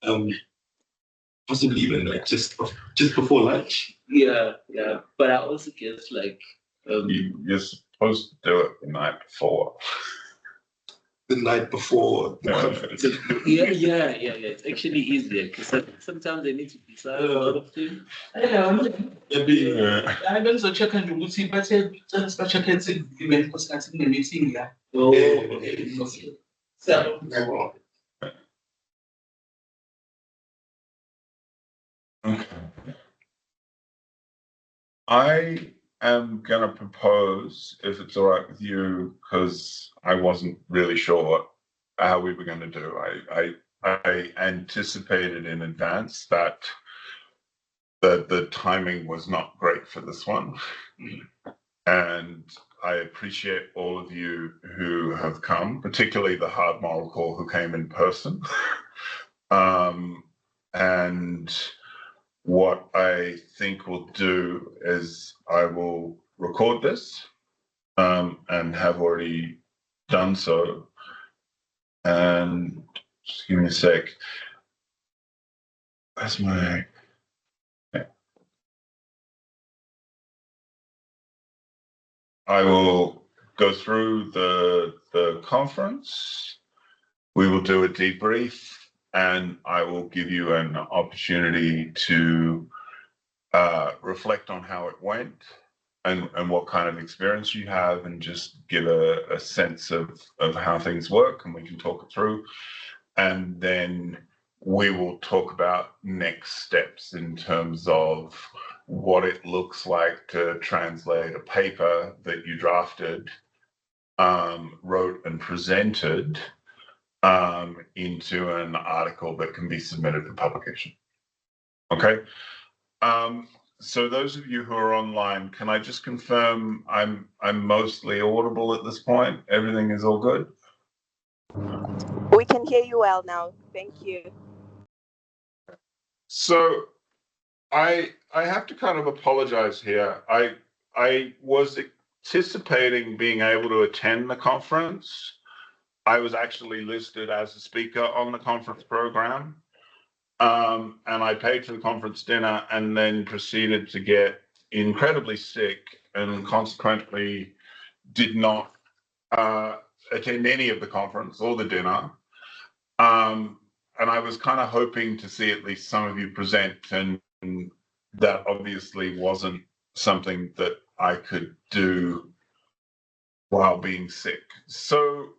Um, possibly even like just before lunch. Yeah, yeah. But I also guess like You're supposed to do it the night before. The night before the conference. yeah. It's actually easier because sometimes they need to decide a lot of things. I don't so check and you see, but just check and see event was in the meeting. Yeah. Oh, So, Okay. I am going to propose, if it's all right with you, because I wasn't really sure how we were going to do. I anticipated in advance that the timing was not great for this one. And I appreciate all of you who have come, particularly the Hard Moral Core who came in person. And what I think we'll do is I will record this and have already done so. And just give me a sec. That's my... I will go through the conference. We will do a debrief and I will give you an opportunity to reflect on how it went and what kind of experience you have and just give a sense of how things work and we can talk it through. And then we will talk about next steps in terms of what it looks like to translate a paper that you drafted, wrote and presented into an article that can be submitted for publication. Okay. So those of you who are online, can I just confirm I'm mostly audible at this point? Everything is all good? We can hear you well now. Thank you. So I have to kind of apologize here. I was anticipating being able to attend the conference. I was actually listed as a speaker on the conference program. And I paid for the conference dinner and then proceeded to get incredibly sick and consequently did not attend any of the conference or the dinner. And I was kind of hoping to see at least some of you present, and that obviously wasn't something that I could do while being sick. So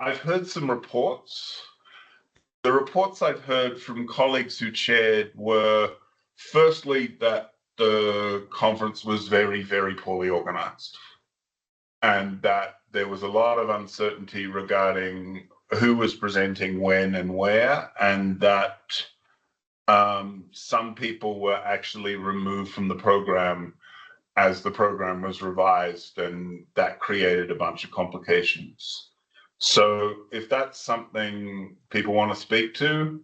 I've heard some reports. The reports I've heard from colleagues who chaired were, firstly, that the conference was very, very poorly organized and that there was a lot of uncertainty regarding who was presenting when and where, and that some people were actually removed from the program as the program was revised, and that created a bunch of complications. So if that's something people want to speak to,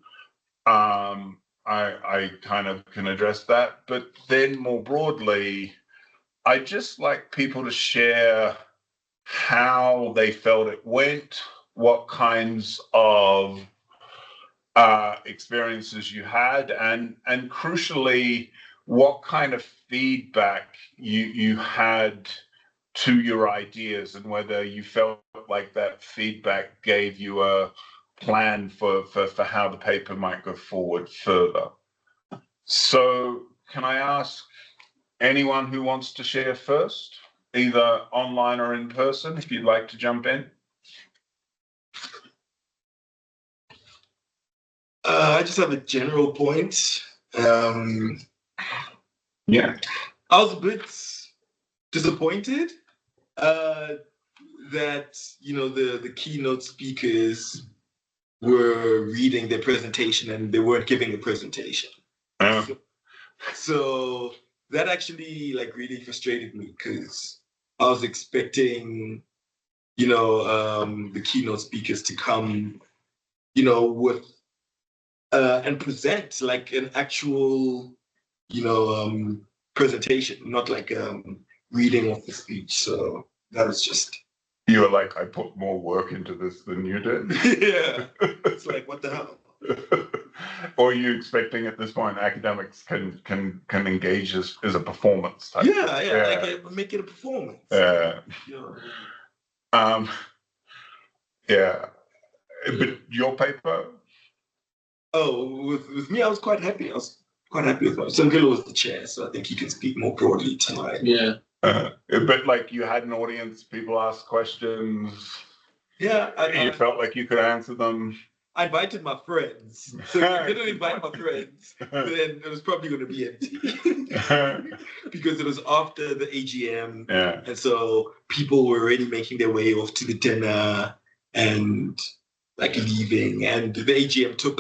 I kind of can address that. But then more broadly, I just like people to share how they felt it went, what kinds of experiences you had, and crucially, what kind of feedback you had to your ideas, and whether you felt like that feedback gave you a plan for how the paper might go forward further. So can I ask anyone who wants to share first, either online or in person, if you'd like to jump in? I just have a general point. Yeah. I was a bit disappointed that, you know, the keynote speakers were reading their presentation and they weren't giving a presentation. So that actually like really frustrated me because I was expecting, you know, the keynote speakers to come, you know, with and present like an actual, you know, presentation, not like reading of the speech. So that was just. You were like, I put more work into this than you did. Yeah. It's like, what the hell? Or are you expecting at this point academics can engage as a performance type? Yeah, like make it a performance. Yeah. Yeah. Yeah. But your paper? Oh, with me, I was quite happy. I was quite happy with it. Sangilo was the chair, so I think he can speak more broadly tonight. Yeah. But like you had an audience, people asked questions. Yeah, You felt like you could answer them. I invited my friends. So if you didn't invite my friends, then it was probably going to be empty. Because it was after the AGM. Yeah. And so people were already making their way off to the dinner and like leaving. And the AGM took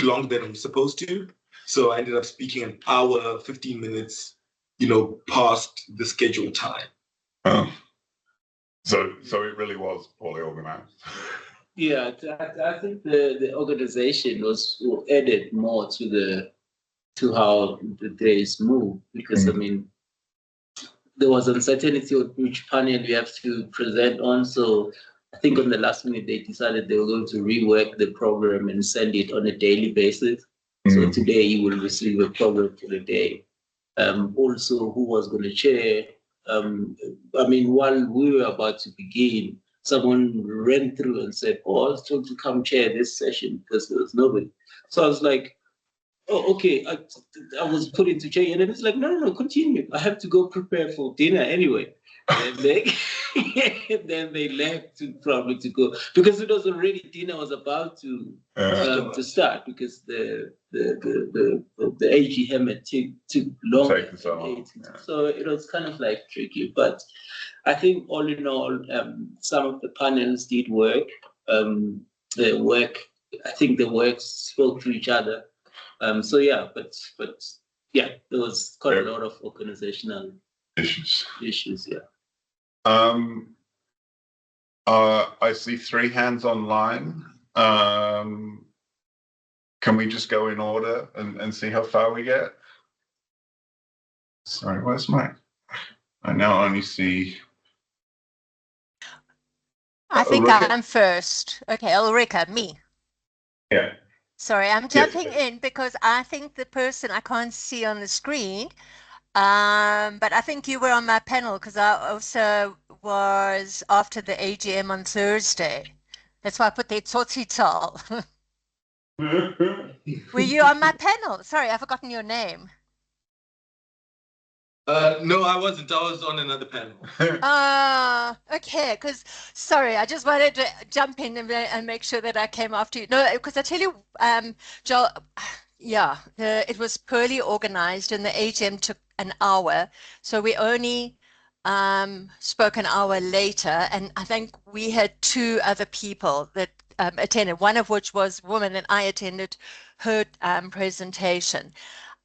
longer than it was supposed to. So I ended up speaking an hour, 15 minutes, past the scheduled time. Oh. So it really was poorly organized. Yeah, I think the organization was added more to how the days move, because I mean there was uncertainty on which panel you have to present on. So I think on the last minute they decided they were going to rework the program and send it on a daily basis. So today you will receive a program for the day. Also, who was going to chair? I mean, while we were about to begin, someone ran through and said, "Oh, I was told to come chair this session because there was nobody." So I was like, "Oh, okay." I was put into chair, and then it's like, "No, continue. I have to go prepare for dinner anyway." And then they left probably to go because it was already dinner was about to start because the AGM had took longer. So it was kind of like tricky, but I think all in all, some of the panels did work. I think the work spoke to each other. So yeah, but yeah, there was quite a lot of organizational issues. Yeah. I see 3 hands online. Can we just go in order and see how far we get? Sorry, where's mine? I now only see. I think Ulrika? I'm first. Okay, Ulrika, me. Yeah. Sorry, I'm jumping in because I think the person I can't see on the screen, but I think you were on my panel because I also was after the AGM on Thursday. That's why I put the Tsotsitaal. Were you on my panel? Sorry, I've forgotten your name. No, I wasn't. I was on another panel. Okay, because sorry, I just wanted to jump in and make sure that I came after you. No, because I tell you, Joel, yeah, it was poorly organized and the AGM took an hour. So we only spoke an hour later. And I think we had 2 other people that attended, one of which was a woman, and I attended her presentation.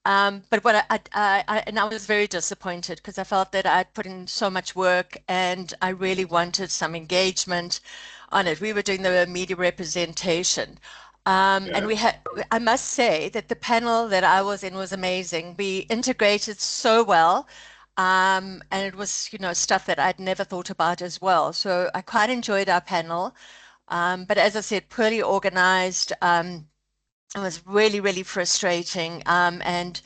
But what I was very disappointed because I felt that I'd put in so much work and I really wanted some engagement on it. We were doing the media representation. And we had, I must say that the panel that I was in was amazing. We integrated so well. And it was, stuff that I'd never thought about as well. So I quite enjoyed our panel. But as I said, poorly organized. It was really, really frustrating. And,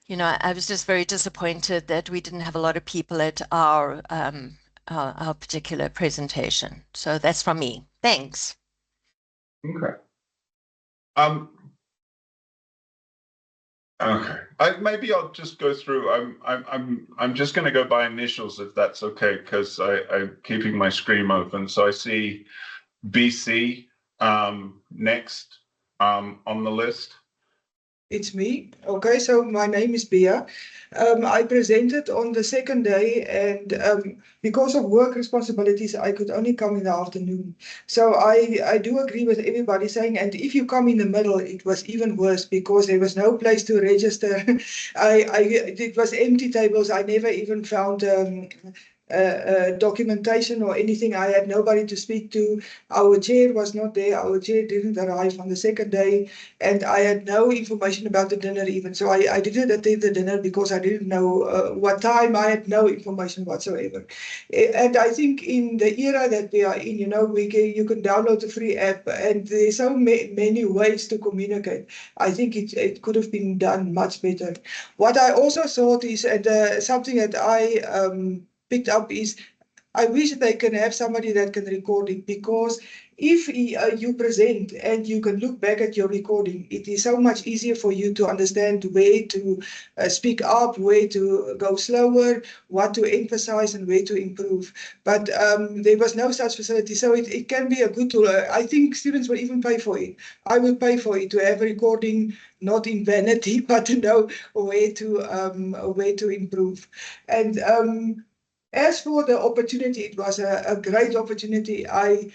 I was just very disappointed that we didn't have a lot of people at our particular presentation. So that's from me. Thanks. Okay. Okay. Maybe I'll just go through. I'm just going to go by initials if that's okay, because I'm keeping my screen open. So I see BC next on the list. It's me. Okay, so my name is Bia. I presented on the second day, and because of work responsibilities, I could only come in the afternoon. So I do agree with everybody saying, and if you come in the middle, it was even worse because there was no place to register. It was empty tables. I never even found documentation or anything. I had nobody to speak to. Our chair was not there. Our chair didn't arrive on the second day, and I had no information about the dinner even. So I didn't attend the dinner because I didn't know what time. I had no information whatsoever. And I think in the era that we are in, you know, you can download the free app, and there's so many ways to communicate. I think it could have been done much better. What I also thought is, and something that I picked up is, I wish they can have somebody that can record it, because if you present and you can look back at your recording, it is so much easier for you to understand where to speak up, where to go slower, what to emphasize, and where to improve. But there was no such facility, so it can be a good tool. I think students will even pay for it. I will pay for it, to have a recording, not in vanity, but to know where to improve. And as for the opportunity, it was a great opportunity. I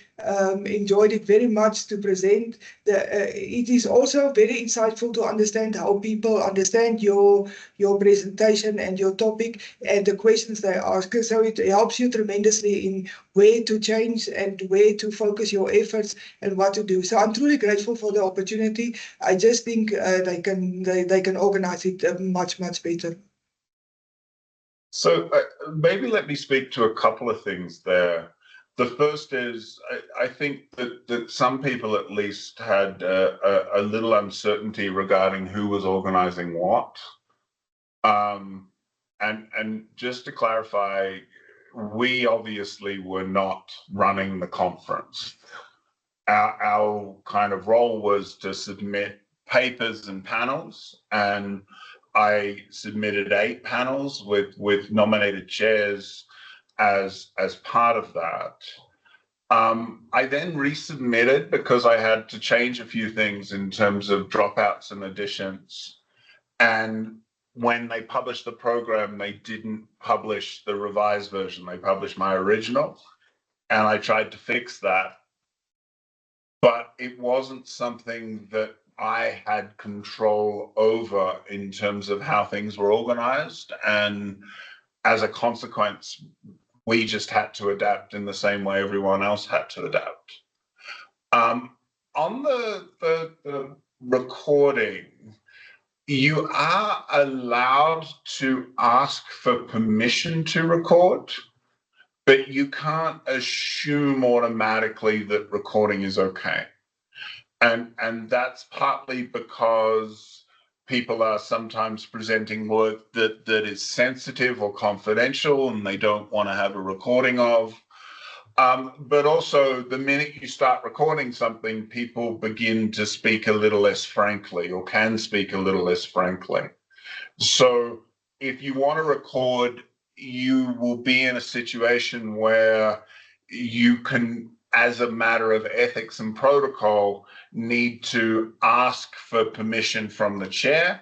enjoyed it very much to present. It is also very insightful to understand how people understand your presentation and your topic and the questions they ask. So it helps you tremendously in where to change and where to focus your efforts and what to do. So I'm truly grateful for the opportunity. I just think they can organize it much better. So maybe let me speak to a couple of things there. The first is, I think that some people at least had a little uncertainty regarding who was organizing what. And just to clarify, we obviously were not running the conference. Our kind of role was to submit papers and panels, and I submitted 8 panels with nominated chairs as part of that. I then resubmitted because I had to change a few things in terms of dropouts and additions. And when they published the program, they didn't publish the revised version. They published my original, and I tried to fix that. But it wasn't something that I had control over in terms of how things were organized. And as a consequence, we just had to adapt in the same way everyone else had to adapt. On the recording, you are allowed to ask for permission to record, but you can't assume automatically that recording is okay. And that's partly because people are sometimes presenting work that is sensitive or confidential and they don't want to have a recording of. But also, the minute you start recording something, people begin to speak a little less frankly, or can speak a little less frankly. So if you want to record, you will be in a situation where you can, as a matter of ethics and protocol, need to ask for permission from the chair,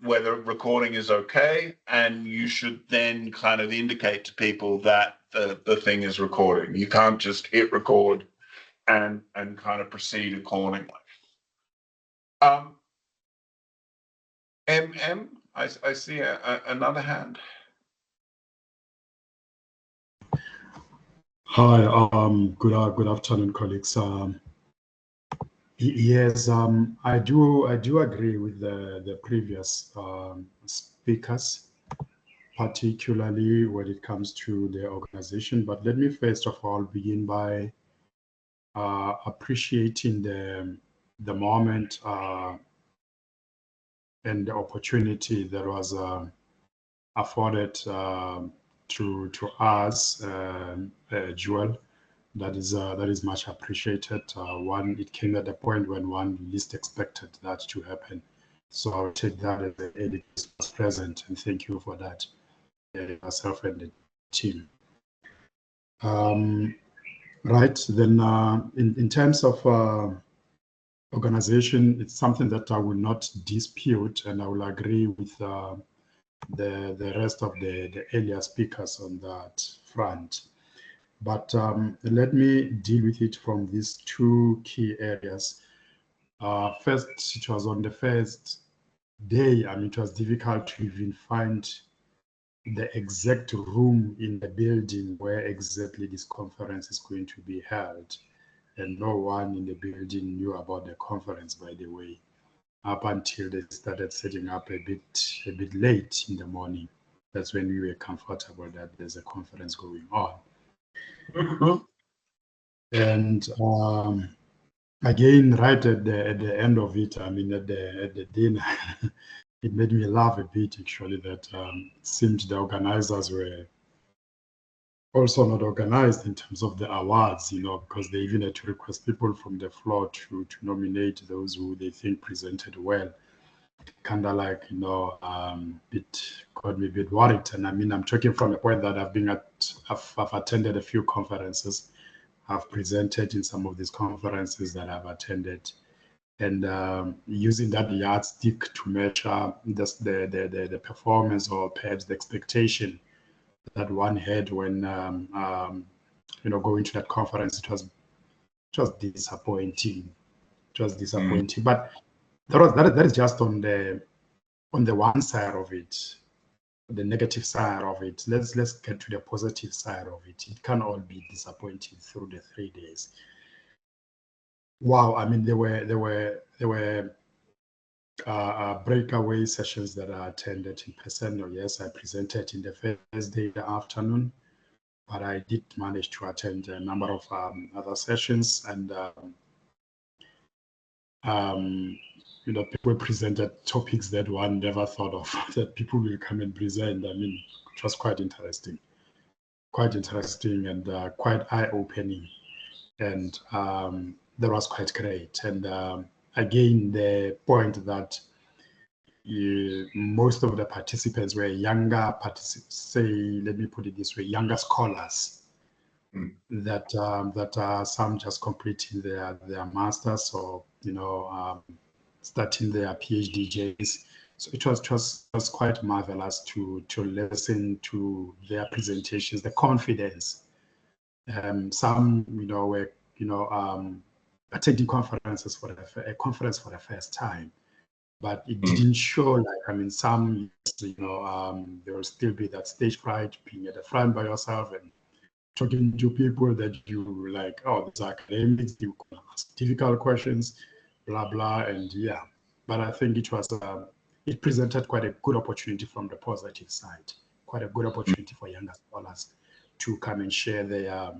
whether recording is okay, and you should then kind of indicate to people that the thing is recording. You can't just hit record and kind of proceed accordingly. I see another hand. Hi, good afternoon, colleagues. Yes, I do agree with the previous speakers, particularly when it comes to the organization. But let me first of all begin by appreciating the moment and the opportunity that was afforded to us, Jewel. That is much appreciated. It came at a point when one least expected that to happen. So I'll take that as the editors present, and thank you for that, yourself and the team. Right, then in terms of organization, it's something that I will not dispute, and I will agree with the rest of the earlier speakers on that front. But let me deal with it from these 2 key areas. First, it was on the first day, I mean, it was difficult to even find the exact room in the building where exactly this conference is going to be held. And no one in the building knew about the conference, by the way, up until they started setting up a bit late in the morning. That's when we were comfortable that there's a conference going on. And again, right at the end of it, I mean, at the dinner, it made me laugh a bit, actually, that it seemed the organizers were also not organized in terms of the awards, because they even had to request people from the floor to nominate those who they think presented well. Kind of like, got me a bit worried. And I mean, I'm talking from a point that I've attended a few conferences. I've presented in some of these conferences that I've attended, and using that yardstick to measure the performance or perhaps the expectation that one had when going to that conference, it was disappointing. It was disappointing, but that is just on the one side of it, the negative side of it. Let's get to the positive side of it. It can all be disappointing through the 3 days. Wow, I mean, there were breakaway sessions that I attended in person. Yes, I presented in the first day, the afternoon, but I did manage to attend a number of other sessions, and people presented topics that one never thought of that people will come and present. I mean, it was quite interesting and quite eye-opening, and that was quite great. And again, the point that most of the participants were younger let me put it this way, younger scholars that are some just completing their masters or starting their PhDs. So it was quite marvelous to listen to their presentations, the confidence. Some were attending conferences for the first time, but it didn't show like, I mean, some there will still be that stage fright, being at the front by yourself and talking to people that you like, oh, these academics, you can ask difficult questions, blah blah, and yeah. But I think it presented quite a good opportunity from the positive side, quite a good opportunity for younger scholars to come and share their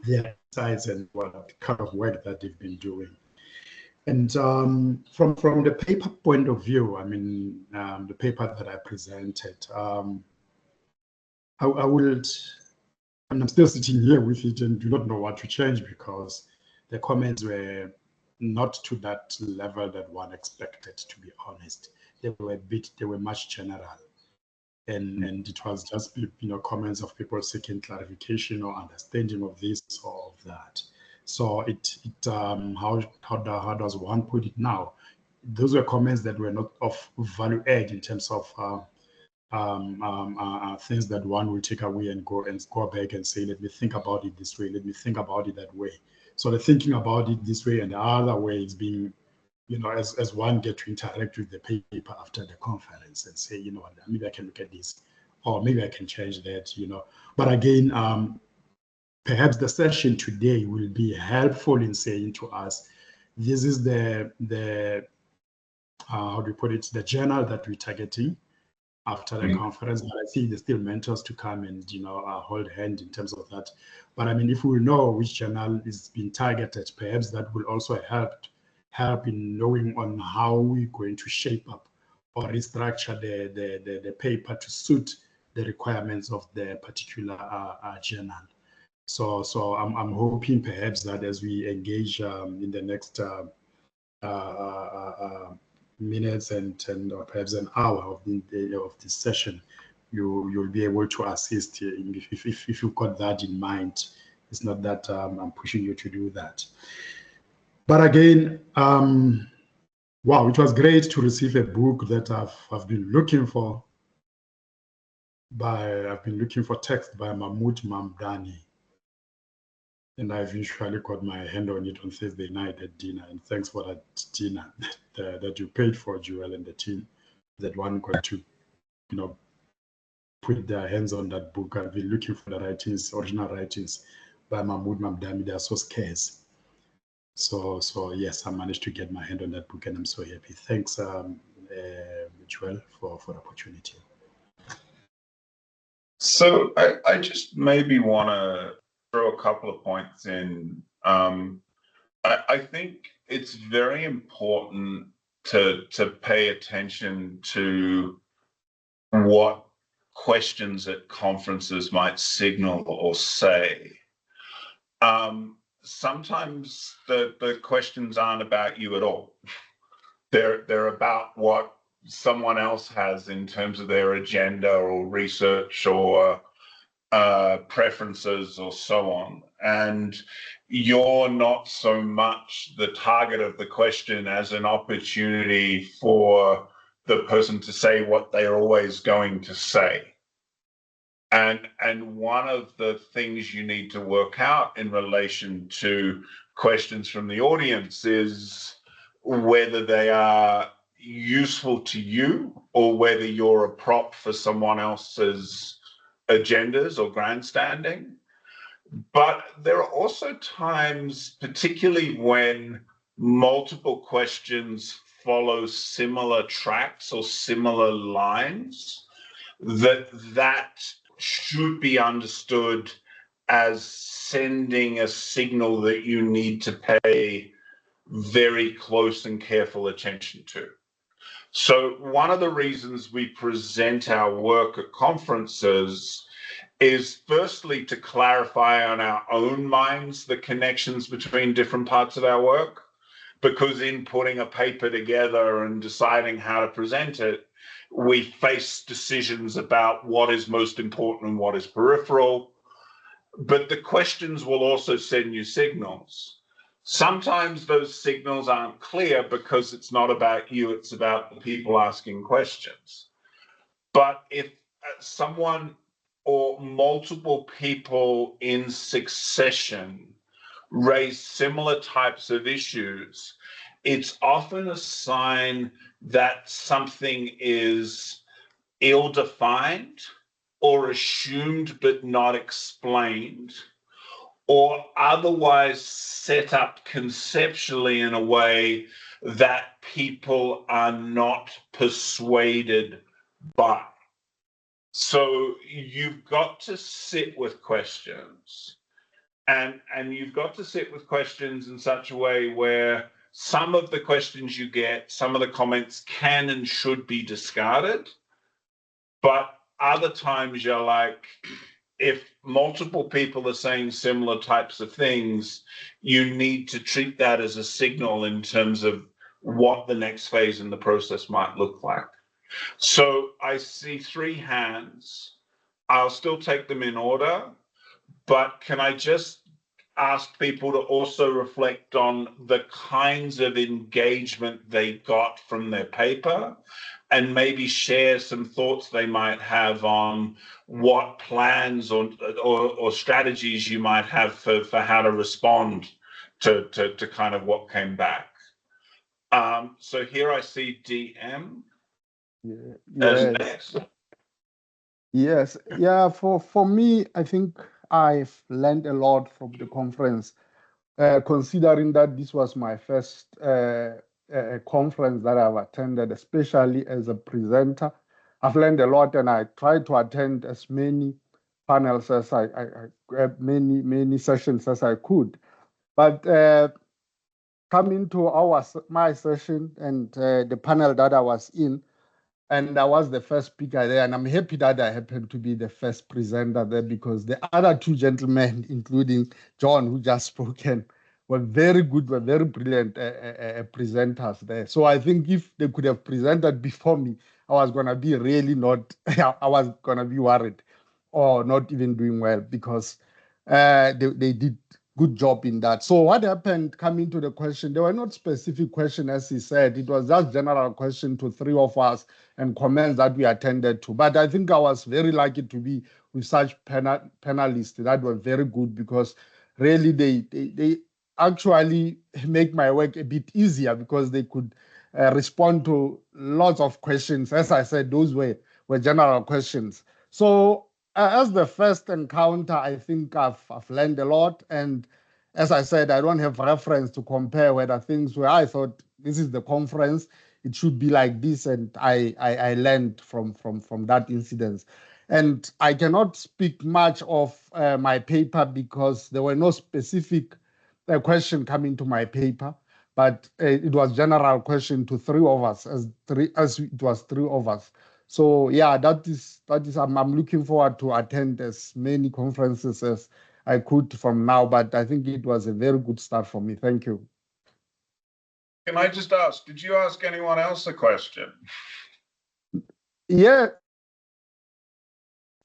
insights and what kind of work that they've been doing. And from the paper point of view, I mean, the paper that I presented, I'm still sitting here with it and do not know what to change, because the comments were not to that level that one expected, to be honest. They were much general. And it was just, comments of people seeking clarification or understanding of this or of that. So how does one put it now? Those were comments that were not of value add in terms of things that one will take away and go back and say, let me think about it this way, let me think about it that way. So the thinking about it this way and the other way is being, as one get to interact with the paper after the conference and say, maybe I can look at this, or maybe I can change that, But again, perhaps the session today will be helpful in saying to us, this is the how do you put it, the journal that we're targeting after the conference. But I think there's still mentors to come and hold hand in terms of that. But I mean, if we know which journal is being targeted, perhaps that will also help in knowing on how we're going to shape up or restructure the paper to suit the requirements of the particular journal. So I'm hoping perhaps that as we engage in the next minutes and or perhaps an hour of this session, you'll be able to assist if you've got that in mind. It's not that I'm pushing you to do that. But again, wow, it was great to receive a book that I've been looking for. I've been looking for text by Mahmoud Mamdani. And I eventually got my hand on it on Thursday night at dinner. And thanks for that dinner that you paid for, Joel and the team, that one got to, put their hands on that book. I've been looking for the original writings by Mahmoud Mamdani. They are so scarce. So yes, I managed to get my hand on that book, and I'm so happy. Thanks, Joel, for the opportunity. So I just maybe want to throw a couple of points in. I think it's very important to pay attention to what questions at conferences might signal or say. Sometimes the questions aren't about you at all. They're about what someone else has in terms of their agenda or research or preferences or so on. And you're not so much the target of the question as an opportunity for the person to say what they're always going to say. And one of the things you need to work out in relation to questions from the audience is whether they are useful to you or whether you're a prop for someone else's agendas or grandstanding. But there are also times, particularly when multiple questions follow similar tracks or similar lines, that should be understood as sending a signal that you need to pay very close and careful attention to. So one of the reasons we present our work at conferences is firstly to clarify on our own minds the connections between different parts of our work, because in putting a paper together and deciding how to present it, we face decisions about what is most important and what is peripheral. But the questions will also send you signals. Sometimes those signals aren't clear because it's not about you, it's about the people asking questions. But if someone or multiple people in succession raise similar types of issues, it's often a sign that something is ill-defined or assumed but not explained, or otherwise set up conceptually in a way that people are not persuaded by. So you've got to sit with questions, and you've got to sit with questions in such a way where some of the questions you get, some of the comments can and should be discarded, but other times you're like, if multiple people are saying similar types of things, you need to treat that as a signal in terms of what the next phase in the process might look like. So I see 3 hands. I'll still take them in order, but can I just ask people to also reflect on the kinds of engagement they got from their paper, and maybe share some thoughts they might have on what plans or strategies you might have for how to respond to kind of what came back. So here I see DM as next. Yes, yeah, for me, I think I've learned a lot from the conference, considering that this was my first conference that I've attended, especially as a presenter. I've learned a lot, and I tried to attend as many panels as many sessions as I could. But coming to my session and the panel that I was in, and I was the first speaker there, and I'm happy that I happened to be the first presenter there, because the other 2 gentlemen, including John, who just spoken, were very good, were very brilliant presenters there. So I think if they could have presented before me, I was going to be really not, I was going to be worried or not even doing well, because they did good job in that. So what happened, coming to the question, there were not specific questions, as he said. It was just general question to 3 of us and comments that we attended to. But I think I was very lucky to be with such panelists that were very good, because really they actually make my work a bit easier, because they could respond to lots of questions. As I said, those were general questions. So as the first encounter, I think I've learned a lot. And as I said, I don't have reference to compare whether things where I thought this is the conference, it should be like this. And I learned from that incident. And I cannot speak much of my paper because there were no specific question coming to my paper, but it was general question to three of us, as it was three of us. So yeah, that is I'm looking forward to attend as many conferences as I could from now, but I think it was a very good start for me. Thank you. Can I just ask, did you ask anyone else a question? Yeah,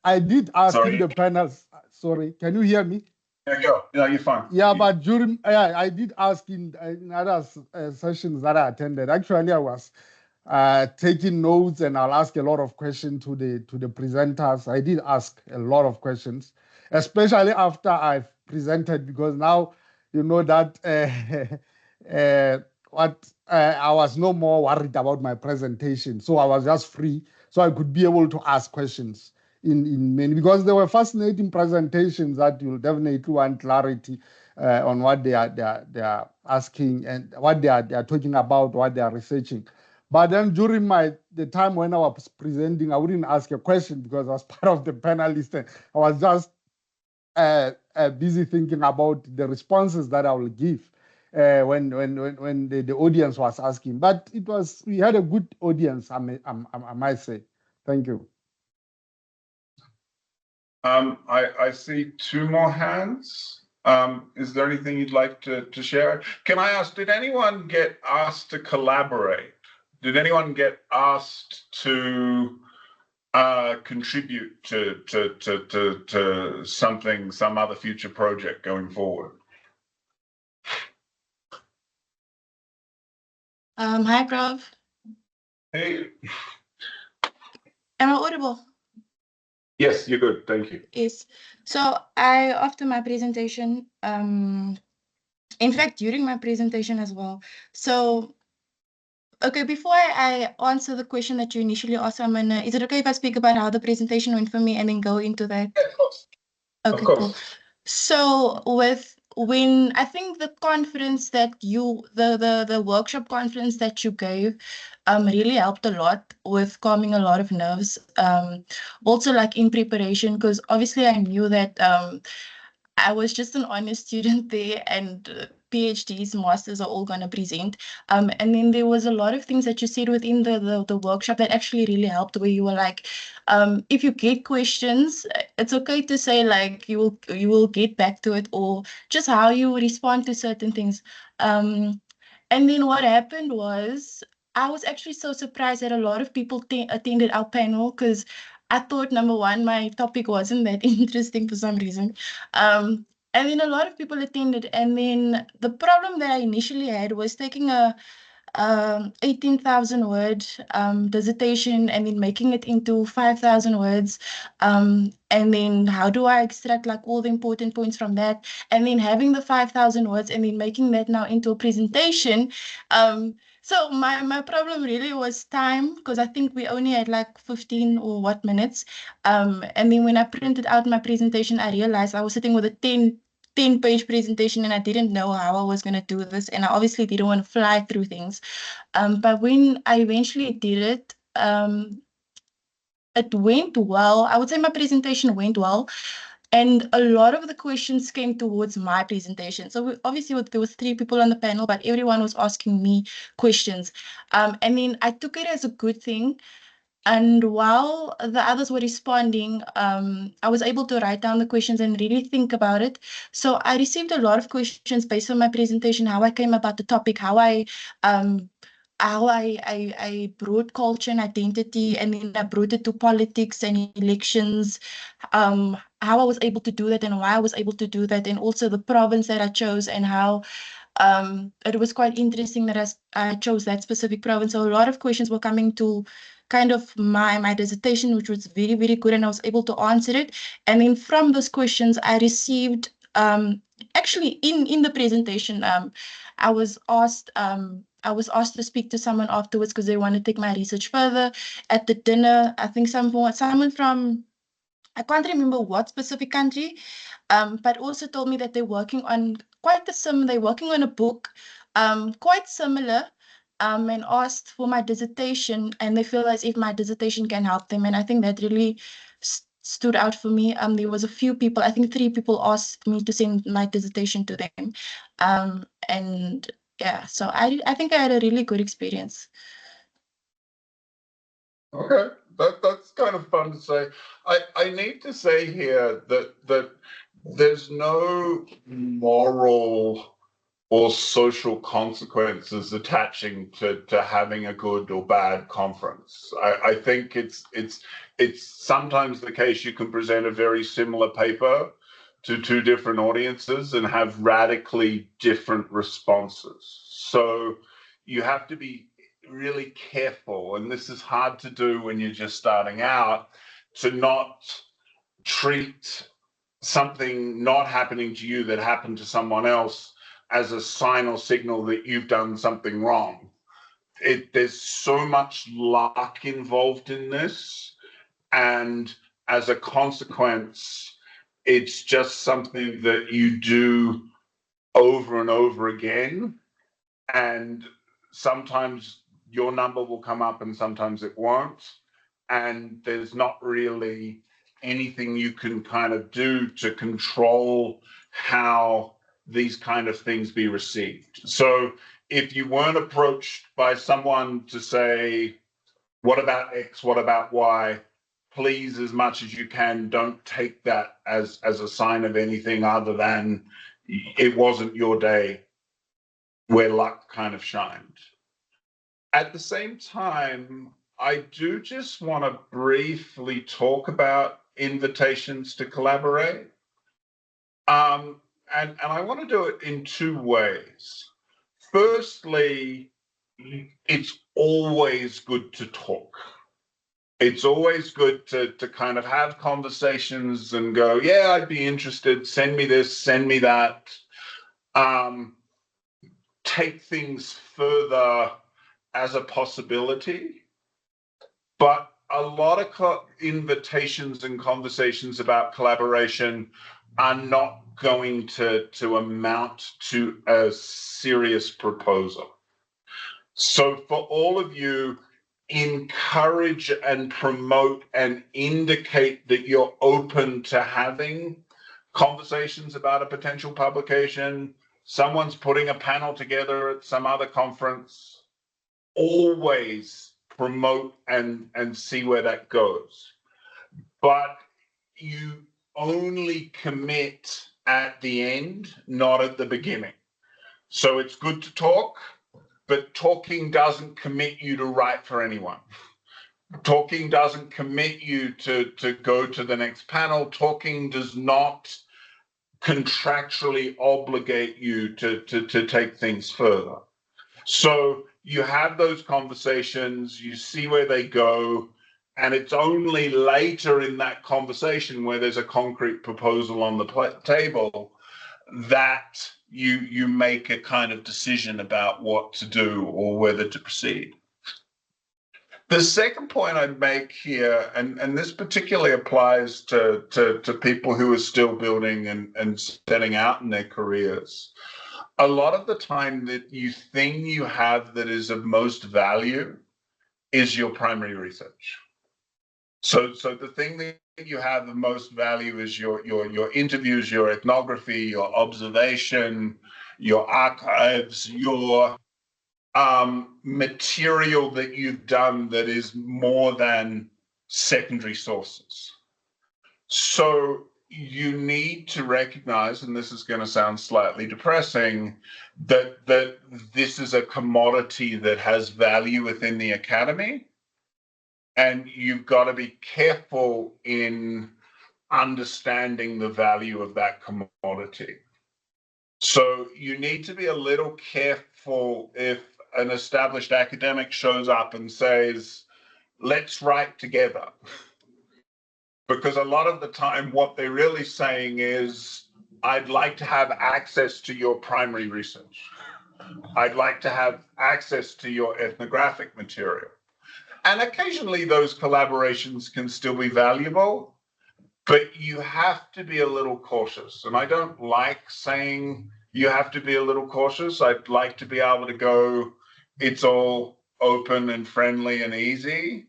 I did ask Sorry. in the panels. Sorry, can you hear me? Yeah, go. No, you're fine. Yeah, but during I did ask in other sessions that I attended. Actually, I was taking notes, and I'll ask a lot of questions to the presenters. I did ask a lot of questions, especially after I've presented, because now you know that I was no more worried about my presentation, so I was just free, so I could be able to ask questions in many, because there were fascinating presentations that you'll definitely want clarity on what they are asking and what they are talking about, what they are researching. But then during the time when I was presenting, I wouldn't ask a question because I was part of the panelists. And I was just busy thinking about the responses that I will give when the audience was asking. But we had a good audience, I might say. Thank you. I see two more hands. Is there anything you'd like to share? Can I ask, did anyone get asked to collaborate? Did anyone get asked to contribute to something, some other future project going forward? Hi, Prof. Hey. Am I audible? Yes, you're good. Thank you. Yes. So after my presentation, in fact, during my presentation as well. So, okay, before I answer the question that you initially asked, is it okay if I speak about how the presentation went for me and then go into that? Yeah, of course. Okay, of course. Cool. So when I think the conference that the workshop conference that you gave really helped a lot with calming a lot of nerves. Also like in preparation, because obviously I knew that I was just an honest student there, and PhDs, masters are all going to present. And then there was a lot of things that you said within the workshop that actually really helped, where you were like, if you get questions, it's okay to say like you will get back to it, or just how you respond to certain things. And then what happened was, I was actually so surprised that a lot of people attended our panel, because I thought, number one, my topic wasn't that interesting for some reason. And then a lot of people attended. And then the problem that I initially had was taking a 18,000 word dissertation and then making it into 5,000 words. And then how do I extract like all the important points from that? And then having the 5,000 words and then making that now into a presentation. So my problem really was time, because I think we only had like 15 or what minutes. And then when I printed out my presentation, I realized I was sitting with a 10-page presentation, and I didn't know how I was going to do this. And I obviously didn't want to fly through things. But when I eventually did it, it went well. I would say my presentation went well. And a lot of the questions came towards my presentation. So obviously there was 3 people on the panel, but everyone was asking me questions. And then I took it as a good thing. And while the others were responding, I was able to write down the questions and really think about it. So I received a lot of questions based on my presentation, how I came about the topic, how I brought culture and identity, and then I brought it to politics and elections, how I was able to do that and why I was able to do that, and also the province that I chose, and how it was quite interesting that I chose that specific province. So a lot of questions were coming to kind of my dissertation, which was very, very good, and I was able to answer it. And then from those questions, I received, actually in the presentation, I was asked to speak to someone afterwards because they want to take my research further. At the dinner, I think someone from I can't remember what specific country, but also told me that they're working on they're working on a book, quite similar, and asked for my dissertation, and they feel as if my dissertation can help them. And I think that really stood out for me. There was a few people, I think 3 people asked me to send my dissertation to them. And yeah, so I think I had a really good experience. Okay, that's kind of fun to say. I need to say here that there's no moral or social consequences attaching to having a good or bad conference. I think it's sometimes the case you can present a very similar paper to 2 different audiences and have radically different responses. So you have to be really careful, and this is hard to do when you're just starting out, to not treat something not happening to you that happened to someone else as a sign or signal that you've done something wrong. There's so much luck involved in this, and as a consequence, it's just something that you do over and over again, and sometimes your number will come up and sometimes it won't, and there's not really anything you can kind of do to control how these kind of things be received. So if you weren't approached by someone to say, what about X, what about Y, please, as much as you can, don't take that as a sign of anything other than it wasn't your day where luck kind of shined. At the same time, I do just want to briefly talk about invitations to collaborate. And I want to do it in 2 ways. Firstly, it's always good to talk. It's always good to kind of have conversations and go, yeah, I'd be interested, send me this, send me that. Take things further as a possibility. But a lot of invitations and conversations about collaboration are not going to amount to a serious proposal. So for all of you, encourage and promote and indicate that you're open to having conversations about a potential publication. Someone's putting a panel together at some other conference. Always promote and see where that goes. But you only commit at the end, not at the beginning. So it's good to talk, but talking doesn't commit you to write for anyone. Talking doesn't commit you to go to the next panel. Talking does not contractually obligate you to take things further. So you have those conversations, you see where they go, and it's only later in that conversation where there's a concrete proposal on the table that you make a kind of decision about what to do or whether to proceed. The second point I'd make here, and this particularly applies to people who are still building and setting out in their careers, a lot of the time the thing you have that is of most value is your primary research. So the thing that you have the most value is your interviews, your ethnography, your observation, your archives, your material that you've done that is more than secondary sources. So you need to recognize, and this is going to sound slightly depressing, that this is a commodity that has value within the academy, and you've got to be careful in understanding the value of that commodity. So you need to be a little careful if an established academic shows up and says, let's write together. Because a lot of the time what they're really saying is, I'd like to have access to your primary research. I'd like to have access to your ethnographic material. And occasionally those collaborations can still be valuable, but you have to be a little cautious. And I don't like saying you have to be a little cautious. I'd like to be able to go, it's all open and friendly and easy.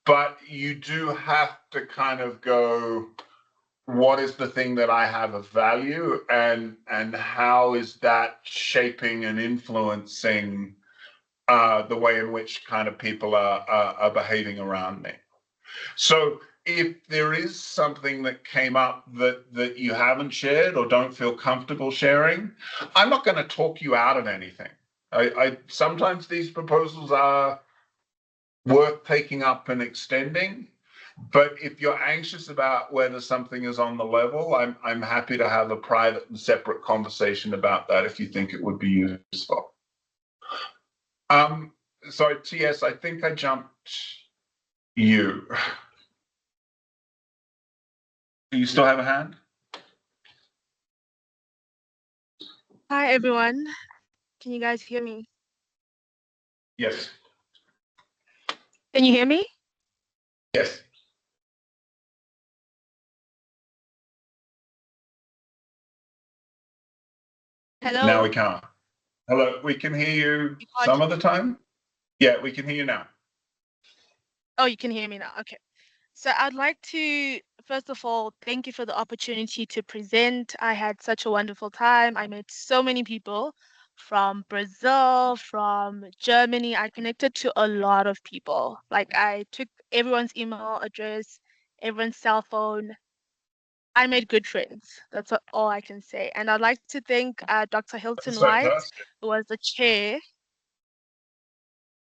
But you do have to kind of go, what is the thing that I have of value, and how is that shaping and influencing the way in which kind of people are behaving around me. So if there is something that came up that you haven't shared or don't feel comfortable sharing, I'm not going to talk you out of anything. I sometimes these proposals are worth taking up and extending, but if you're anxious about whether something is on the level, I'm happy to have a private and separate conversation about that if you think it would be useful. Sorry, TS, I think I jumped you. Do you still have a hand? Hi, everyone. Can you guys hear me? Yes. Can you hear me? Yes. Hello? Now we can. Hello, we can hear you You can't some of the time. Yeah, we can hear you now. Oh, you can hear me now. Okay. So I'd like to, first of all, thank you for the opportunity to present. I had such a wonderful time. I met so many people from Brazil, from Germany. I connected to a lot of people. Like I took everyone's email address, everyone's cell phone. I made good friends. That's all I can say. And I'd like to thank Dr. Hilton That's White, fantastic. who was the chair.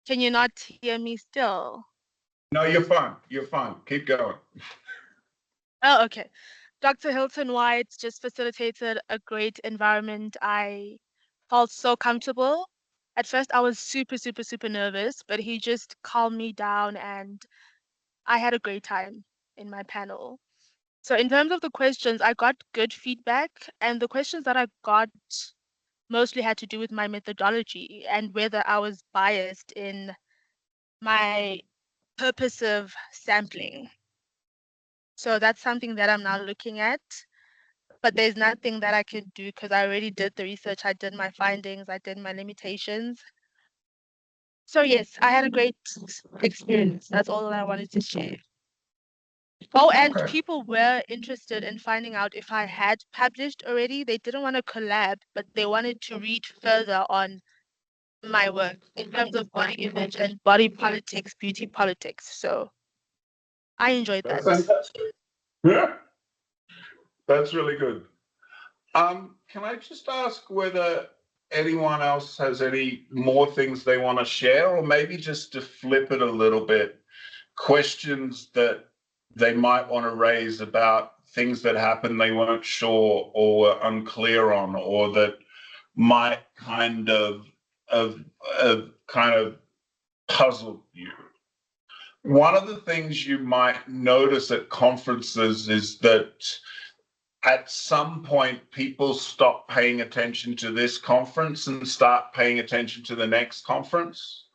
Can you not hear me still? No, you're fine. You're fine. Keep going. Oh, okay. Dr. Hilton White just facilitated a great environment. I felt so comfortable. At first, I was super, super, super nervous, but he just calmed me down and I had a great time in my panel. So, in terms of the questions, I got good feedback, and the questions that I got mostly had to do with my methodology and whether I was biased in my purposive sampling. So that's something that I'm now looking at, but there's nothing that I can do because I already did the research, I did my findings, I did my limitations. So yes, I had a great experience. That's all that I wanted to share. Oh, and Okay. people were interested in finding out if I had published already. They didn't want to collab, but they wanted to read further on my work in terms of body image and body politics, beauty politics. So I enjoyed That's that. fantastic. Yeah. That's really good. Can I just ask whether anyone else has any more things they want to share, or maybe just to flip it a little bit, questions that they might want to raise about things that happened they weren't sure or were unclear on, or that might kind of puzzled you. One of the things you might notice at conferences is that at some point people stop paying attention to this conference and start paying attention to the next conference.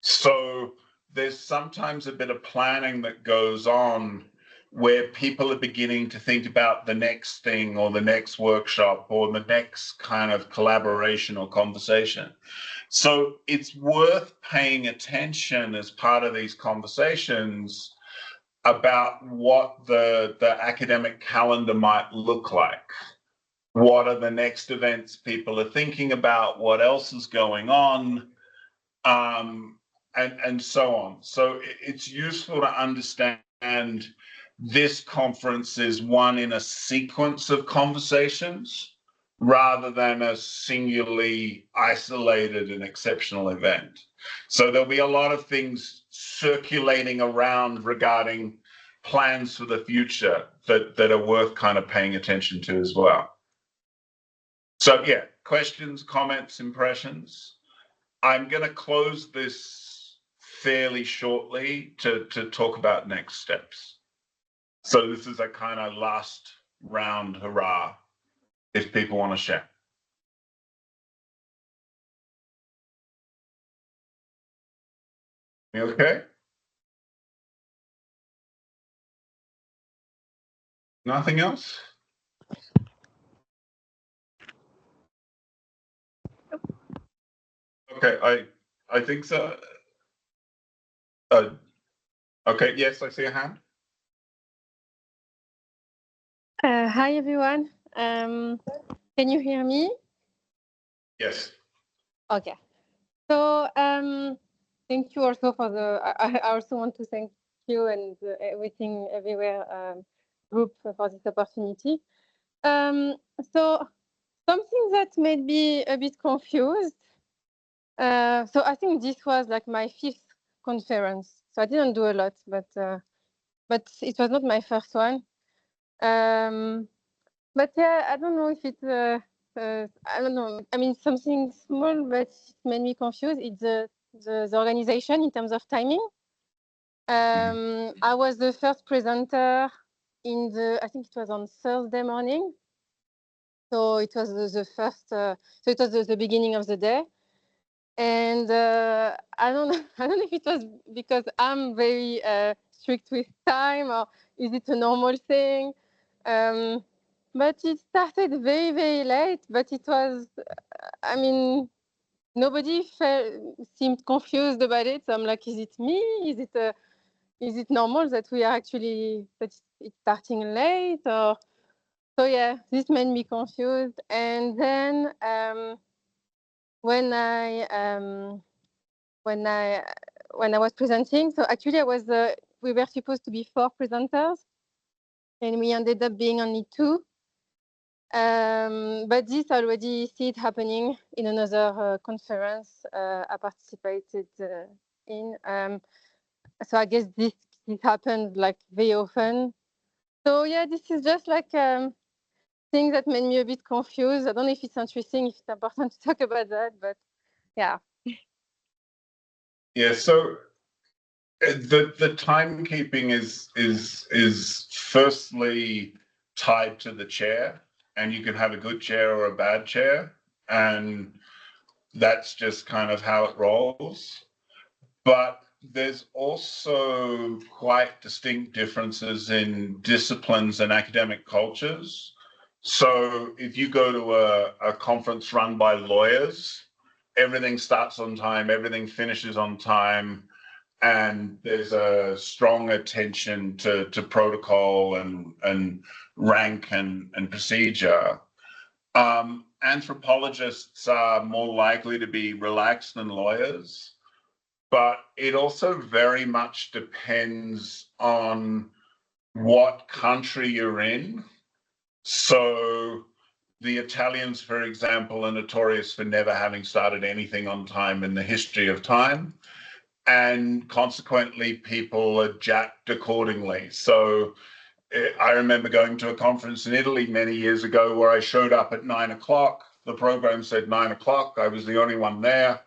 So there's sometimes a bit of planning that goes on where people are beginning to think about the next thing or the next workshop or the next kind of collaboration or conversation. So it's worth paying attention as part of these conversations about what the academic calendar might look like. What are the next events people are thinking about? What else is going on? And so on. So it's useful to understand this conference is one in a sequence of conversations rather than a singularly isolated and exceptional event. So there'll be a lot of things circulating around regarding plans for the future that are worth kind of paying attention to as well. So yeah, questions, comments, impressions. I'm going to close this fairly shortly to talk about next steps. So this is a kind of last round hurrah if people want to share. You okay? Nothing else? Okay, I think so. Okay, yes, I see a hand. Hi everyone. Can you hear me? Yes. Okay. So thank you also for the. I also want to thank you and the Everything Everywhere group for this opportunity. So something that made me a bit confused. So I think this was like my 5th conference. So I didn't do a lot, but it was not my first one. But yeah, I don't know if it's, I don't know. I mean, something small, but it made me confused. It's the organization in terms of timing. I was the first presenter I think it was on Thursday morning. So it was the first, so it was the beginning of the day. And I don't know, I don't know if it was because I'm very strict with time, or is it a normal thing? But it started very, very late, but it was, I mean, nobody seemed confused about it. So I'm like, is it me? Is it normal that we are actually, that it's starting late? Or, so yeah, this made me confused. And then when I was presenting, so actually we were supposed to be 4 presenters, and we ended up being only 2. But this already see it happening in another conference I participated in. So I guess this happened like very often. So yeah, this is just like thing that made me a bit confused. I don't know if it's interesting, if it's important to talk about that, but yeah. Yeah, so the timekeeping is firstly tied to the chair, and you can have a good chair or a bad chair, and that's just kind of how it rolls. But there's also quite distinct differences in disciplines and academic cultures. So if you go to a conference run by lawyers, everything starts on time, everything finishes on time, and there's a strong attention to protocol and rank and procedure. Anthropologists are more likely to be relaxed than lawyers, but it also very much depends on what country you're in. So the Italians, for example, are notorious for never having started anything on time in the history of time. And consequently, people are jacked accordingly. So I remember going to a conference in Italy many years ago where I showed up at 9 o'clock. The program said 9 o'clock. I was the only one there.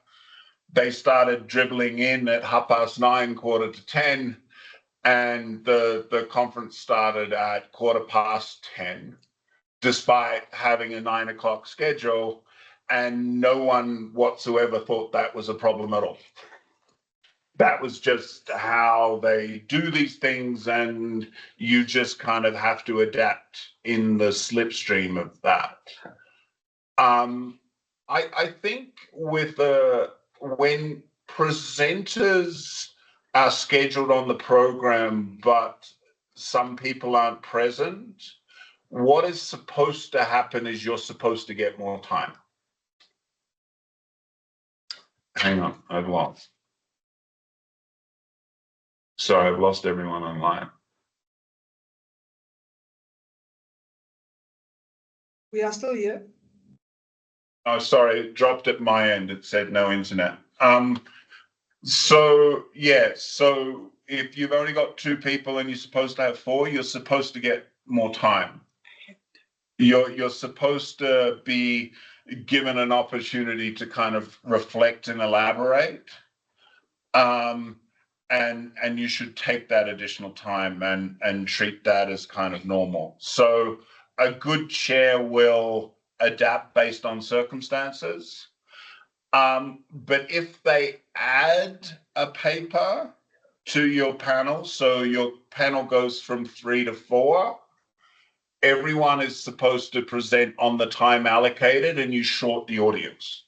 They started dribbling in at 9:30, 9:45, and the conference started at 10:15, despite having a 9 o'clock schedule, and no one whatsoever thought that was a problem at all. That was just how they do these things, and you just kind of have to adapt in the slipstream of that. I think with when presenters are scheduled on the program, but some people aren't present, what is supposed to happen is you're supposed to get more time. Hang on, I've lost. Sorry, I've lost everyone online. We are still here. Oh, sorry, it dropped at my end. It said no internet. So if you've only got 2 people and you're supposed to have 4, you're supposed to get more time. You're supposed to be given an opportunity to kind of reflect and elaborate. And you should take that additional time and treat that as kind of normal. So a good chair will adapt based on circumstances. But if they add a paper to your panel, so your panel goes from 3 to 4, everyone is supposed to present on the time allocated and you short the audience.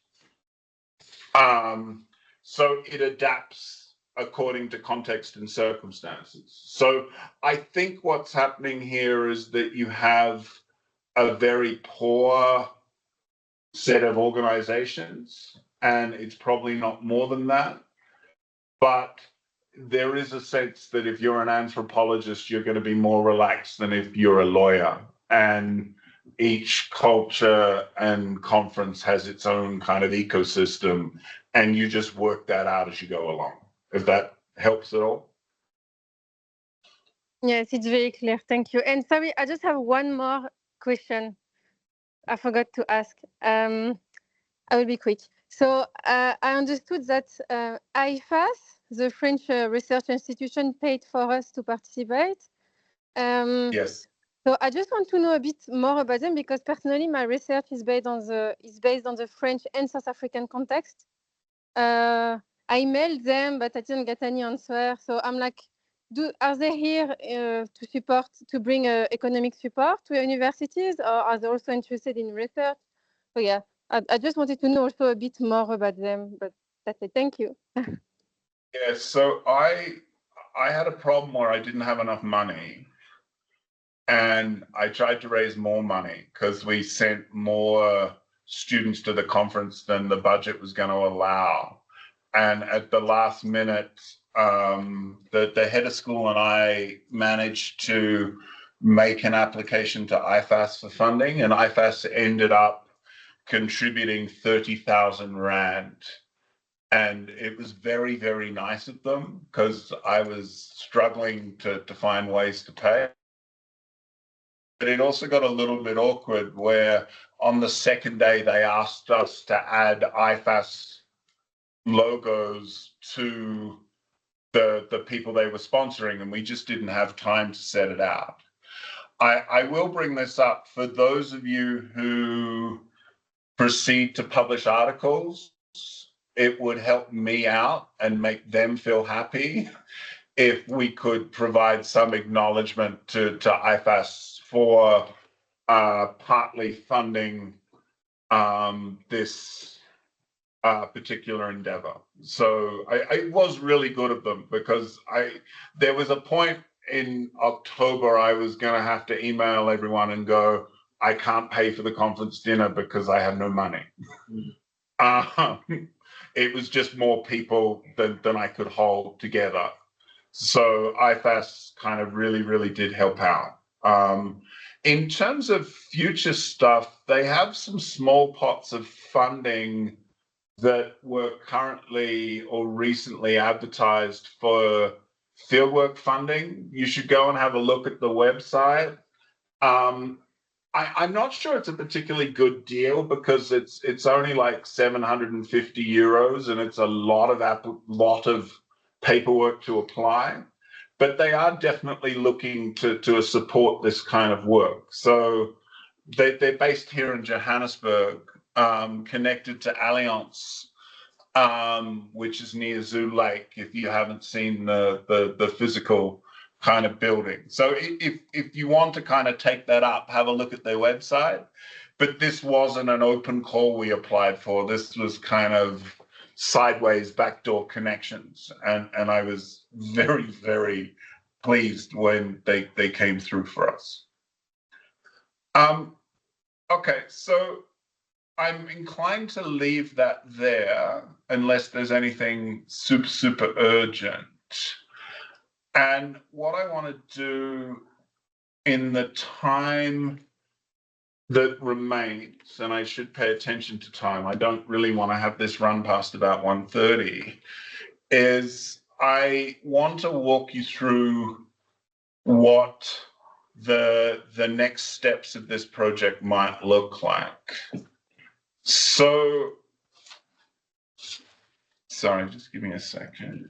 So it adapts according to context and circumstances. So I think what's happening here is that you have a very poor set of organizations, and it's probably not more than that. But there is a sense that if you're an anthropologist, you're going to be more relaxed than if you're a lawyer. And each culture and conference has its own kind of ecosystem, and you just work that out as you go along. If that helps at all. Yes, it's very clear. Thank you. And sorry, I just have one more question I forgot to ask. I will be quick. So I understood that IFAS, the French research institution, paid for us to participate. Yes. So I just want to know a bit more about them, because personally my research is based on the French and South African context. I emailed them, but I didn't get any answer. So I'm like, are they here to bring economic support to universities, or are they also interested in research? So yeah, I just wanted to know also a bit more about them, but that's it. Thank you. Yeah, so I had a problem where I didn't have enough money, and I tried to raise more money because we sent more students to the conference than the budget was going to allow. And at the last minute, the head of school and I managed to make an application to IFAS for funding, and IFAS ended up contributing 30,000 Rand. And it was very, very nice of them, because I was struggling to find ways to pay. But it also got a little bit awkward where on the second day they asked us to add IFAS logos to the people they were sponsoring, and we just didn't have time to set it out. I will bring this up for those of you who proceed to publish articles. It would help me out and make them feel happy if we could provide some acknowledgement to IFAS for partly funding this particular endeavor. So it was really good of them, because there was a point in October I was going to have to email everyone and go, I can't pay for the conference dinner because I have no money. It was just more people than I could hold together. So IFAS kind of really, really did help out. In terms of future stuff, they have some small pots of funding that were currently or recently advertised for fieldwork funding. You should go and have a look at the website. I'm not sure it's a particularly good deal, because it's only like 750 euros, and it's a lot of paperwork to apply. But they are definitely looking to support this kind of work. So they're based here in Johannesburg, connected to Allianz, which is near Zoo Lake, if you haven't seen the physical kind of building. So if you want to kind of take that up, have a look at their website. But this wasn't an open call we applied for. This was kind of sideways backdoor connections. And I was very, very pleased when they came through for us. Okay, so I'm inclined to leave that there unless there's anything super, super urgent. And what I want to do in the time that remains, and I should pay attention to time, I don't really want to have this run past about 1:30, is I want to walk you through what the next steps of this project might look like. So, sorry, just give me a second.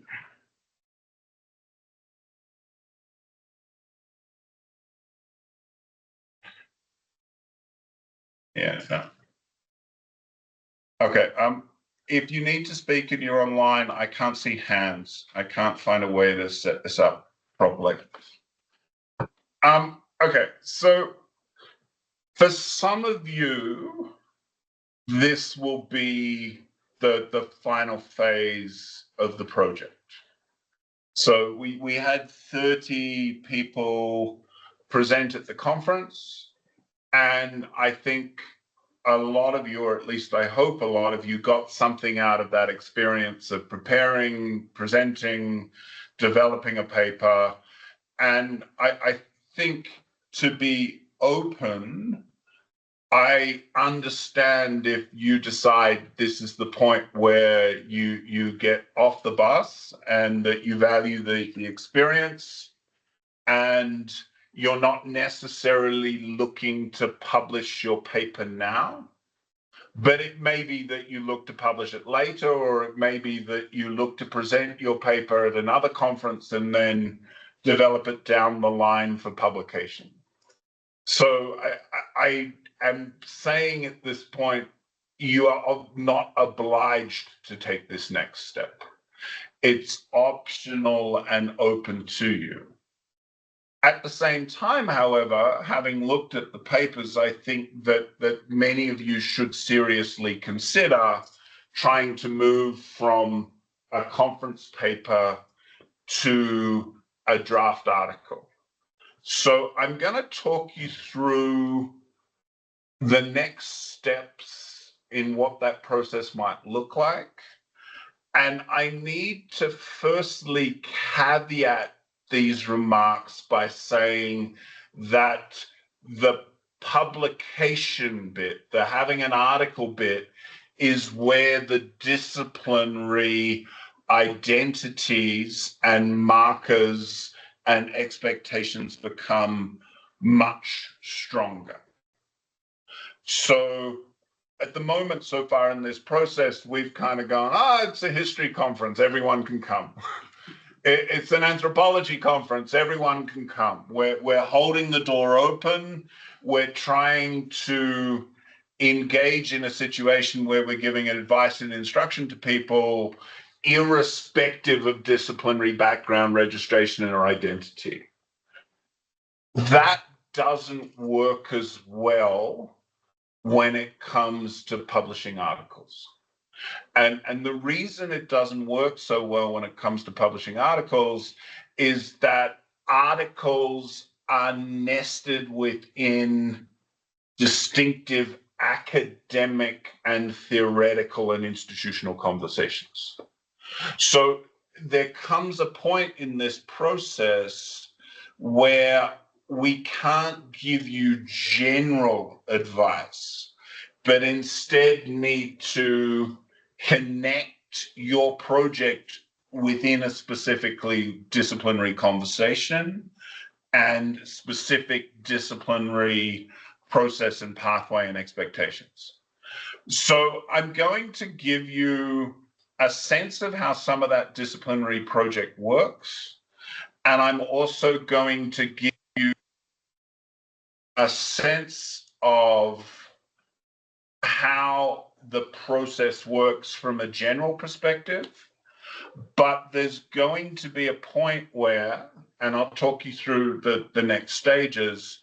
Yeah, no. Okay, if you need to speak and you're online, I can't see hands. I can't find a way to set this up properly. Okay, so For some of you, this will be the final phase of the project. So we had 30 people present at the conference, and I think a lot of you, or at least I hope a lot of you, got something out of that experience of preparing, presenting, developing a paper. And I think, to be open, I understand if you decide this is the point where you get off the bus and that you value the experience and you're not necessarily looking to publish your paper now. But it may be that you look to publish it later, or it may be that you look to present your paper at another conference and then develop it down the line for publication. So I am saying at this point, you are not obliged to take this next step. It's optional and open to you. At the same time, however, having looked at the papers, I think that many of you should seriously consider trying to move from a conference paper to a draft article. So I'm going to talk you through the next steps in what that process might look like. And I need to firstly caveat these remarks by saying that the publication bit, the having an article bit, is where the disciplinary identities and markers and expectations become much stronger. So at the moment, so far in this process, we've kind of gone, it's a history conference, everyone can come. It's an anthropology conference, everyone can come. We're holding the door open. We're trying to engage in a situation where we're giving advice and instruction to people, irrespective of disciplinary background, registration, or identity. That doesn't work as well when it comes to publishing articles. And the reason it doesn't work so well when it comes to publishing articles is that articles are nested within distinctive academic and theoretical and institutional conversations. So there comes a point in this process where we can't give you general advice, but instead need to connect your project within a specifically disciplinary conversation and specific disciplinary process and pathway and expectations. So I'm going to give you a sense of how some of that disciplinary project works, and I'm also going to give you a sense of how the process works from a general perspective, but there's going to be a point where, and I'll talk you through the next stages,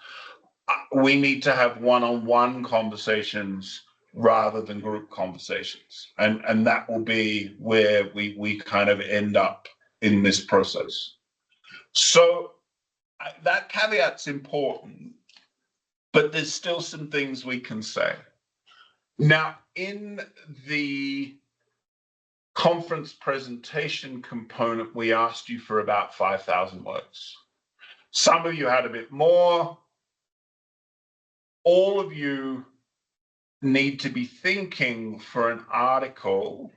we need to have one-on-one conversations rather than group conversations. And that will be where we kind of end up in this process. So that caveat's important, but there's still some things we can say. Now, in the conference presentation component, we asked you for about 5,000 words. Some of you had a bit more. All of you need to be thinking for an article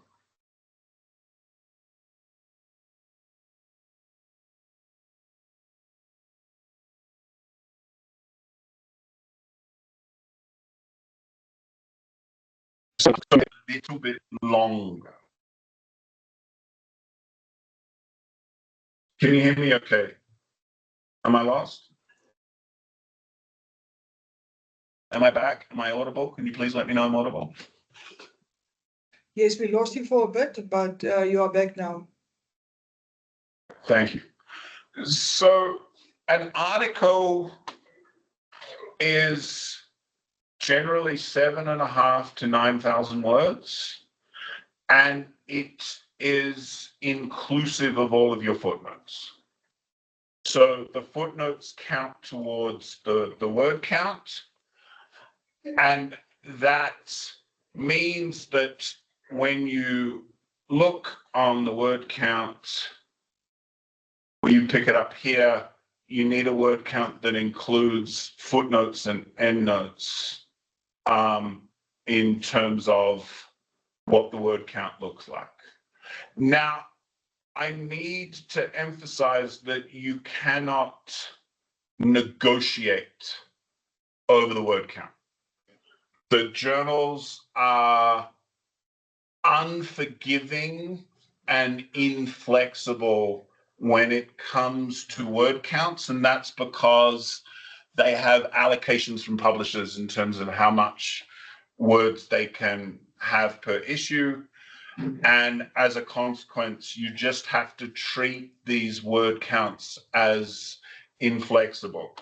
a little bit longer. Can you hear me okay? Am I lost? Am I back? Am I audible? Can you please let me know I'm audible? Yes, we lost you for a bit, but you are back now. Thank you. So an article is generally 7.5 to 9,000 words, and it is inclusive of all of your footnotes. So the footnotes count towards the word count, and that means that when you look on the word count, when you pick it up here, you need a word count that includes footnotes and endnotes in terms of what the word count looks like. Now, I need to emphasize that you cannot negotiate over the word count. The journals are unforgiving and inflexible when it comes to word counts, and that's because they have allocations from publishers in terms of how much words they can have per issue. And as a consequence, you just have to treat these word counts as inflexible.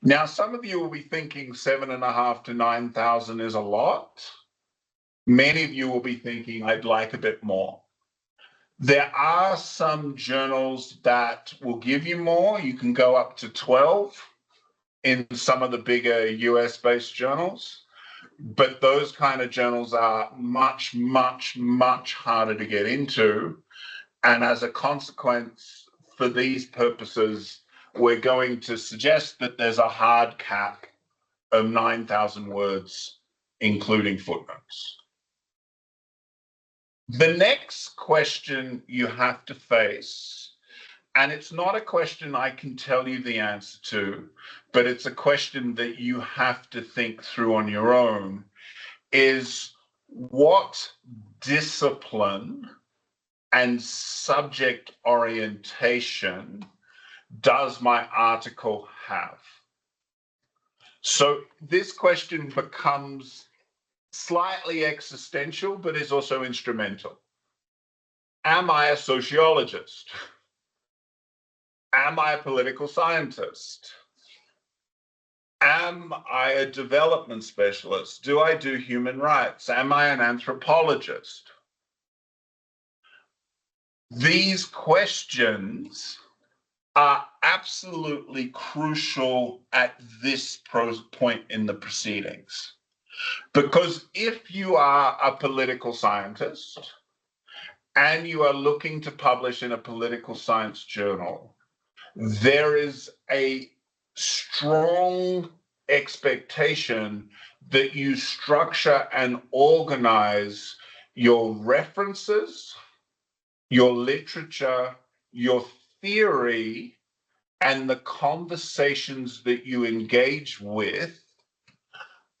Now, some of you will be thinking 7.5 to 9,000 is a lot. Many of you will be thinking, I'd like a bit more. There are some journals that will give you more. You can go up to 12 in some of the bigger US-based journals. But those kind of journals are much, much, much harder to get into. And as a consequence, for these purposes, we're going to suggest that there's a hard cap of 9,000 words, including footnotes. The next question you have to face, and it's not a question I can tell you the answer to, but it's a question that you have to think through on your own, is what discipline and subject orientation does my article have? So this question becomes slightly existential, but is also instrumental. Am I a sociologist? Am I a political scientist? Am I a development specialist? Do I do human rights? Am I an anthropologist? These questions are absolutely crucial at this point in the proceedings. Because if you are a political scientist and you are looking to publish in a political science journal, there is a strong expectation that you structure and organize your references, your literature, your theory, and the conversations that you engage with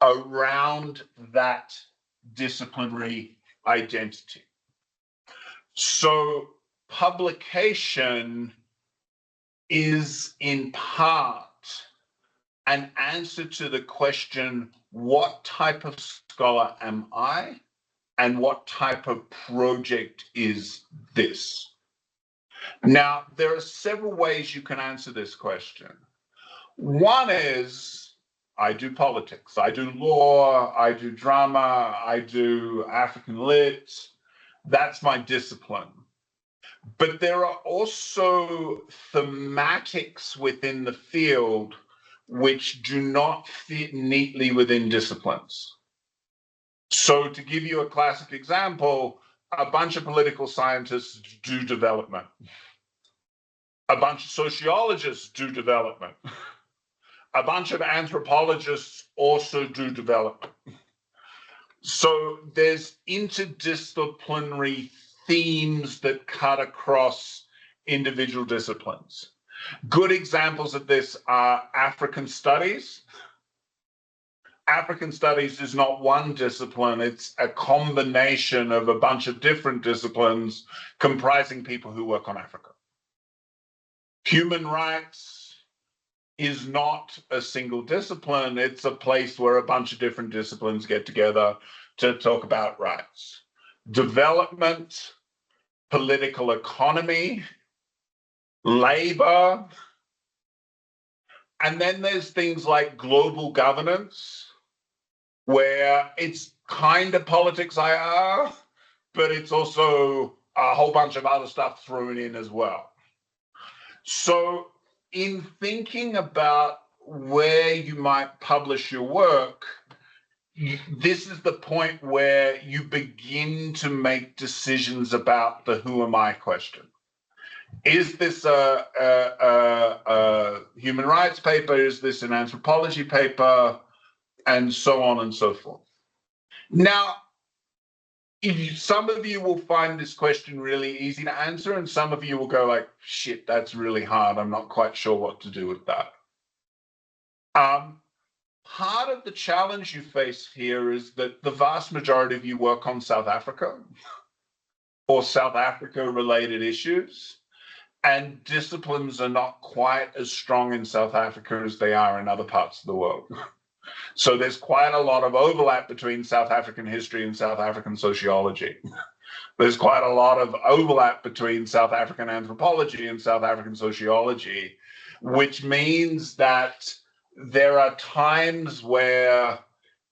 around that disciplinary identity. So publication is in part an answer to the question, what type of scholar am I? And what type of project is this? Now, there are several ways you can answer this question. One is, I do politics, I do law, I do drama, I do African lit. That's my discipline. But there are also thematics within the field which do not fit neatly within disciplines. So to give you a classic example, a bunch of political scientists do development. A bunch of sociologists do development. A bunch of anthropologists also do development. So there's interdisciplinary themes that cut across individual disciplines. Good examples of this are African studies. African studies is not one discipline, it's a combination of a bunch of different disciplines comprising people who work on Africa. Human rights is not a single discipline, it's a place where a bunch of different disciplines get together to talk about rights. Development, political economy, labor, and then there's things like global governance, where it's kind of politics IR, but it's also a whole bunch of other stuff thrown in as well. So in thinking about where you might publish your work, this is the point where you begin to make decisions about the who am I question. Is this a human rights paper? Is this an anthropology paper? And so on and so forth. Now, some of you will find this question really easy to answer, and some of you will go like, shit, that's really hard. I'm not quite sure what to do with that. Part of the challenge you face here is that the vast majority of you work on South Africa or South Africa related issues, and disciplines are not quite as strong in South Africa as they are in other parts of the world. So there's quite a lot of overlap between South African history and South African sociology. There's quite a lot of overlap between South African anthropology and South African sociology, which means that there are times where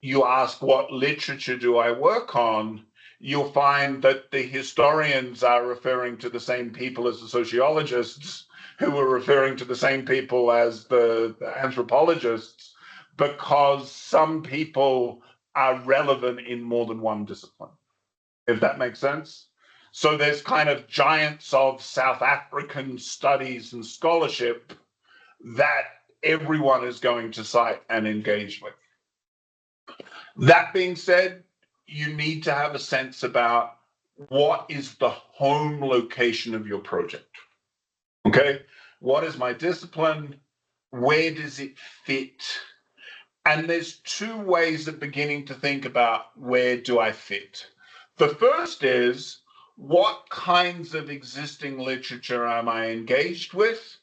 you ask, what literature do I work on? You'll find that the historians are referring to the same people as the sociologists, who are referring to the same people as the anthropologists, because some people are relevant in more than one discipline, if that makes sense. So there's kind of giants of South African studies and scholarship that everyone is going to cite and engage with. That being said, you need to have a sense about what is the home location of your project. Okay, what is my discipline? Where does it fit? And there's two ways of beginning to think about where do I fit. The first is, what kinds of existing literature am I engaged with?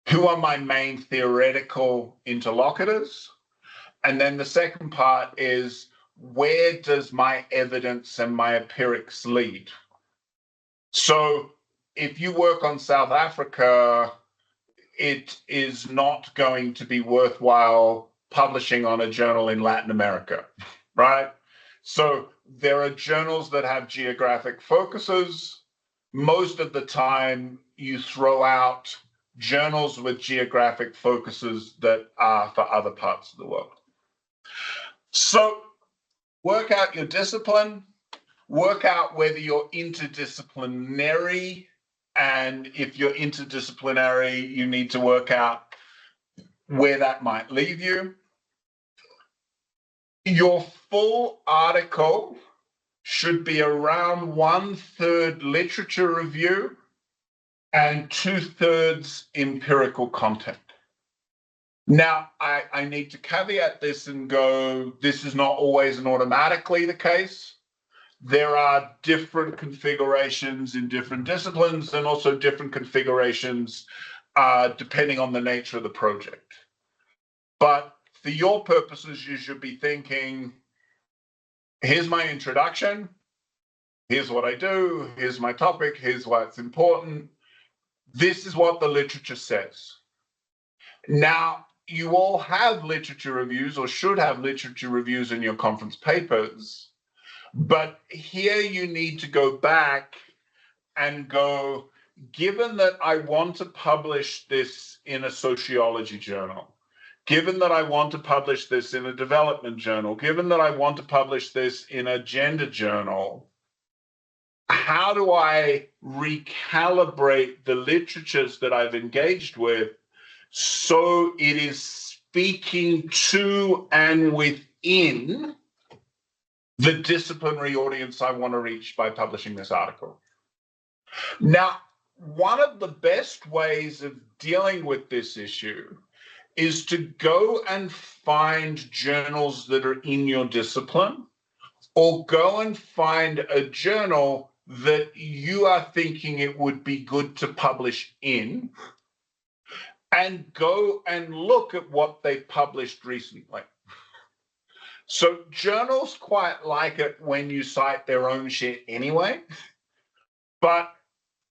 Who are my main theoretical interlocutors? And then the second part is, where does my evidence and my empirics lead? So if you work on South Africa, it is not going to be worthwhile publishing on a journal in Latin America, right? So there are journals that have geographic focuses. Most of the time you throw out journals with geographic focuses that are for other parts of the world. So work out your discipline, work out whether you're interdisciplinary, and if you're interdisciplinary, you need to work out where that might leave you. Your full article should be around 1/3 literature review and 2/3 empirical content. Now, I need to caveat this and go, this is not always and automatically the case. There are different configurations in different disciplines, and also different configurations depending on the nature of the project. But for your purposes, you should be thinking, here's my introduction, here's what I do, here's my topic, here's why it's important. This is what the literature says. Now, you all have literature reviews, or should have literature reviews in your conference papers, but here you need to go back and go, given that I want to publish this in a sociology journal, given that I want to publish this in a development journal, given that I want to publish this in a gender journal, how do I recalibrate the literatures that I've engaged with so it is speaking to and within the disciplinary audience I want to reach by publishing this article? Now, one of the best ways of dealing with this issue is to go and find journals that are in your discipline, or go and find a journal that you are thinking it would be good to publish in, and go and look at what they published recently. So journals quite like it when you cite their own shit anyway, but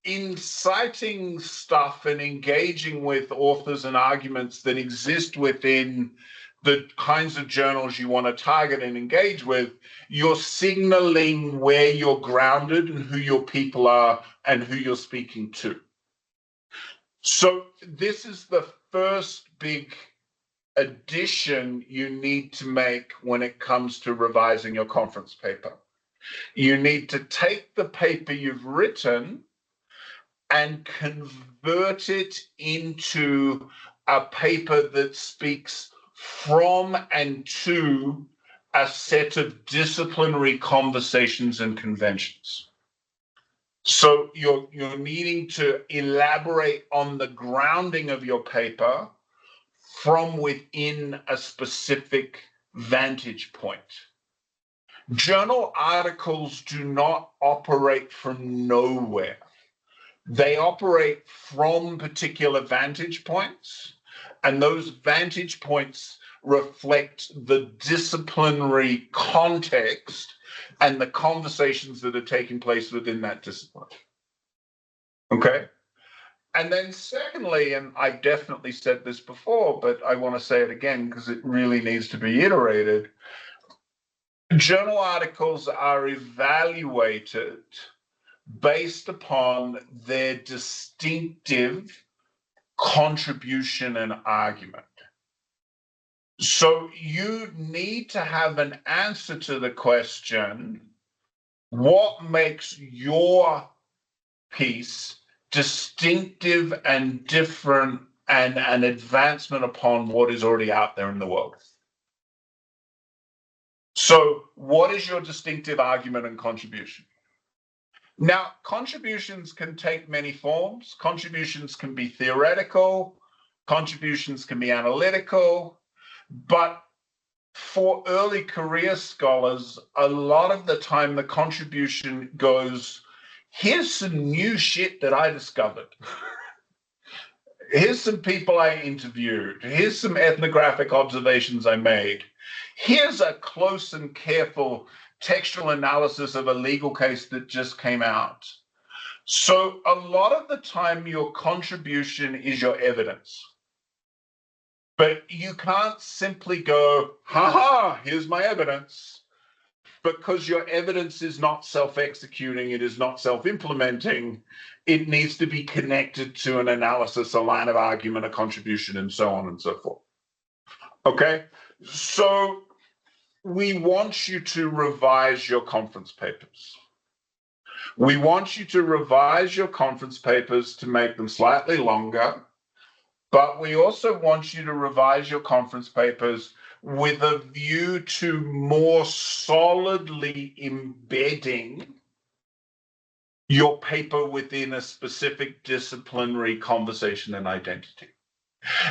in citing stuff and engaging with authors and arguments that exist within the kinds of journals you want to target and engage with, you're signaling where you're grounded and who your people are and who you're speaking to. So this is the first big addition you need to make when it comes to revising your conference paper. You need to take the paper you've written and convert it into a paper that speaks from and to a set of disciplinary conversations and conventions. So you're needing to elaborate on the grounding of your paper from within a specific vantage point. Journal articles do not operate from nowhere. They operate from particular vantage points, and those vantage points reflect the disciplinary context and the conversations that are taking place within that discipline. Okay? And then secondly, and I've definitely said this before, but I want to say it again because it really needs to be iterated. Journal articles are evaluated based upon their distinctive contribution and argument. So you need to have an answer to the question, what makes your piece distinctive and different and an advancement upon what is already out there in the world? So what is your distinctive argument and contribution? Now, contributions can take many forms. Contributions can be theoretical, contributions can be analytical, but for early career scholars, a lot of the time the contribution goes, here's some new shit that I discovered. Here's some people I interviewed. Here's some ethnographic observations I made. Here's a close and careful textual analysis of a legal case that just came out. So a lot of the time your contribution is your evidence. But you can't simply go, ha, here's my evidence, because your evidence is not self-executing, it is not self-implementing. It needs to be connected to an analysis, a line of argument, a contribution, and so on and so forth. Okay, so we want you to revise your conference papers. We want you to revise your conference papers to make them slightly longer, but we also want you to revise your conference papers with a view to more solidly embedding your paper within a specific disciplinary conversation and identity.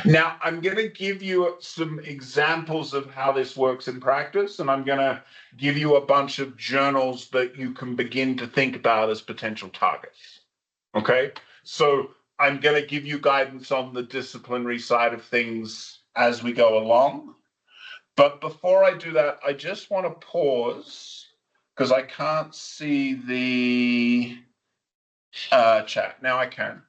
Now, I'm going to give you some examples of how this works in practice, and I'm going to give you a bunch of journals that you can begin to think about as potential targets. Okay? So I'm going to give you guidance on the disciplinary side of things as we go along. But before I do that, I just want to pause because I can't see the chat. Now I can.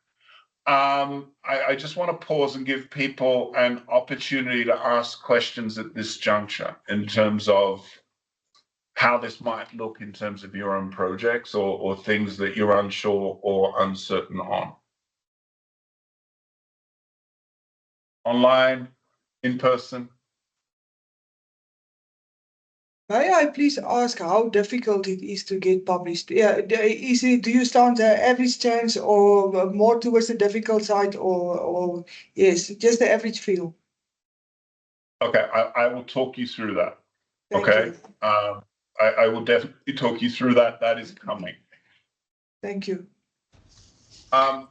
I just want to pause and give people an opportunity to ask questions at this juncture in terms of how this might look in terms of your own projects or things that you're unsure or uncertain on. Online, in person. May I please ask how difficult it is to get published? Yeah, is it, do you stand the average chance or more towards the difficult side or yes, just the average feel? Okay, I will talk you through that. Thank Okay, you. I will definitely talk you through that. That is coming. Thank you. Other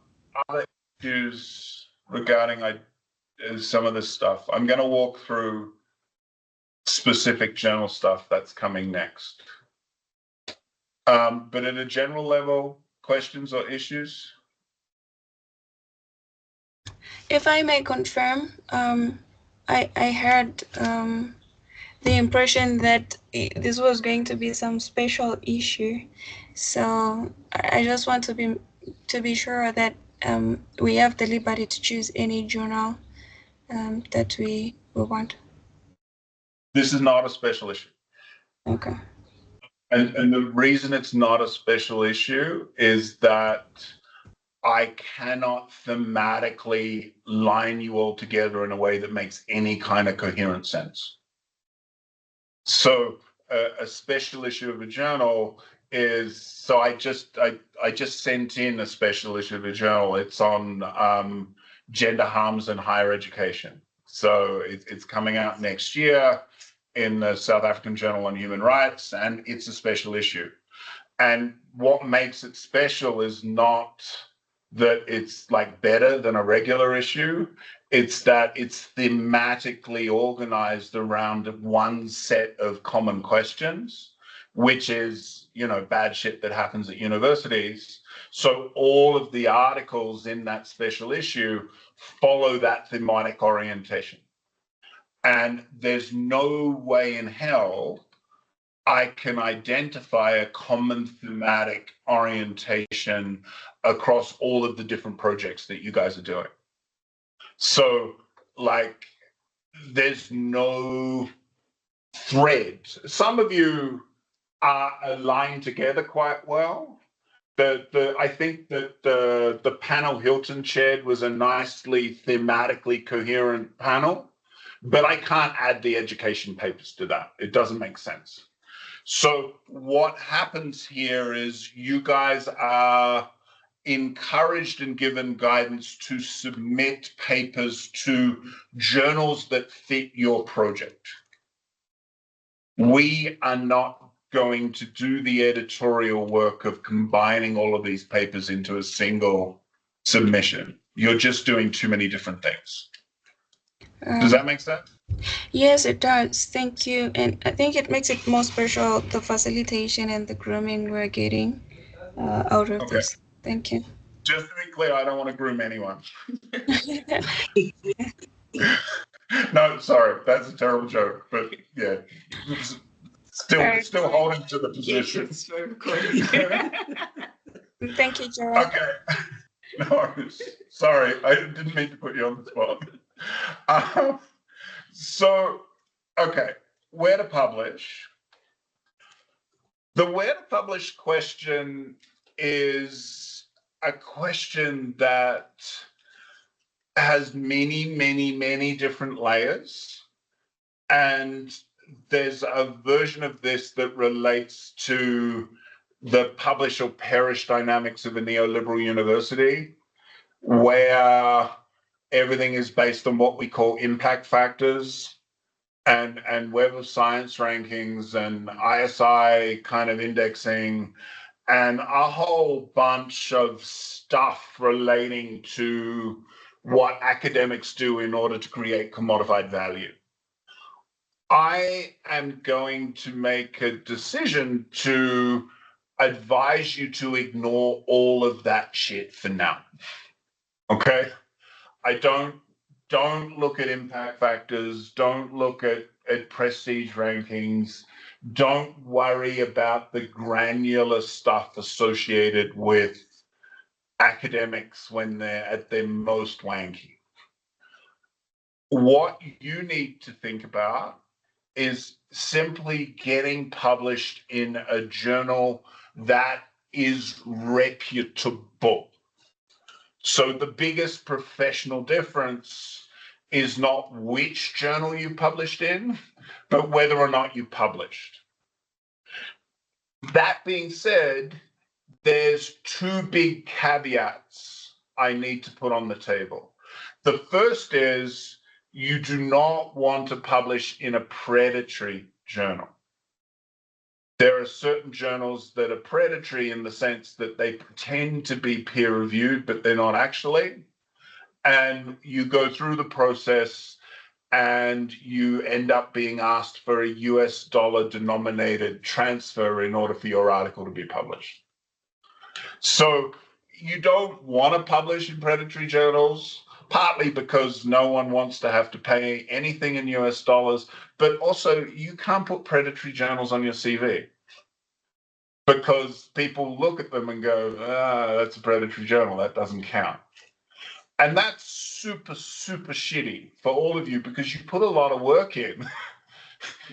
issues regarding some of this stuff. I'm going to walk through specific journal stuff that's coming next. But at a general level, questions or issues? If I may confirm, I heard the impression that this was going to be some special issue. So I just want to be sure that we have the liberty to choose any journal that we want. This is not a special issue. Okay. And the reason it's not a special issue is that I cannot thematically line you all together in a way that makes any kind of coherent sense. So a special issue of a journal is, so I just sent in a special issue of a journal. It's on gender harms in higher education. So it's coming out next year in the South African Journal on Human Rights, and it's a special issue. And what makes it special is not that it's like better than a regular issue. It's that it's thematically organized around one set of common questions, which is, bad shit that happens at universities. So all of the articles in that special issue follow that thematic orientation. And there's no way in hell I can identify a common thematic orientation across all of the different projects that you guys are doing. So, there's no thread. Some of you are aligned together quite well. I think that the panel Hilton chaired was a nicely thematically coherent panel, but I can't add the education papers to that. It doesn't make sense. So what happens here is you guys are encouraged and given guidance to submit papers to journals that fit your project. We are not going to do the editorial work of combining all of these papers into a single submission. You're just doing too many different things. Does that make sense? Yes, it does. Thank you. And I think it makes it more special, the facilitation and the grooming we're getting out of this. Thank you. Just to be clear, I don't want to groom anyone. No, sorry, that's a terrible joke, but yeah, still holding to the position. Thank you, Gerald. Okay, no worries. Sorry, I didn't mean to put you on the spot. So, okay, where to publish? The where to publish question is a question that has many, many, many different layers. And there's a version of this that relates to the publish or perish dynamics of a neoliberal university, where everything is based on what we call impact factors and Web of Science rankings and ISI kind of indexing and a whole bunch of stuff relating to what academics do in order to create commodified value. I am going to make a decision to advise you to ignore all of that shit for now. Okay? I don't look at impact factors, don't look at prestige rankings, don't worry about the granular stuff associated with academics when they're at their most wanky. What you need to think about is simply getting published in a journal that is reputable. So the biggest professional difference is not which journal you published in, but whether or not you published. That being said, there's two big caveats I need to put on the table. The first is you do not want to publish in a predatory journal. There are certain journals that are predatory in the sense that they pretend to be peer-reviewed, but they're not actually. And you go through the process and you end up being asked for a US dollar denominated transfer in order for your article to be published. So you don't want to publish in predatory journals, partly because no one wants to have to pay anything in US dollars, but also you can't put predatory journals on your CV because people look at them and go, that's a predatory journal, that doesn't count. And that's super, super shitty for all of you because you put a lot of work in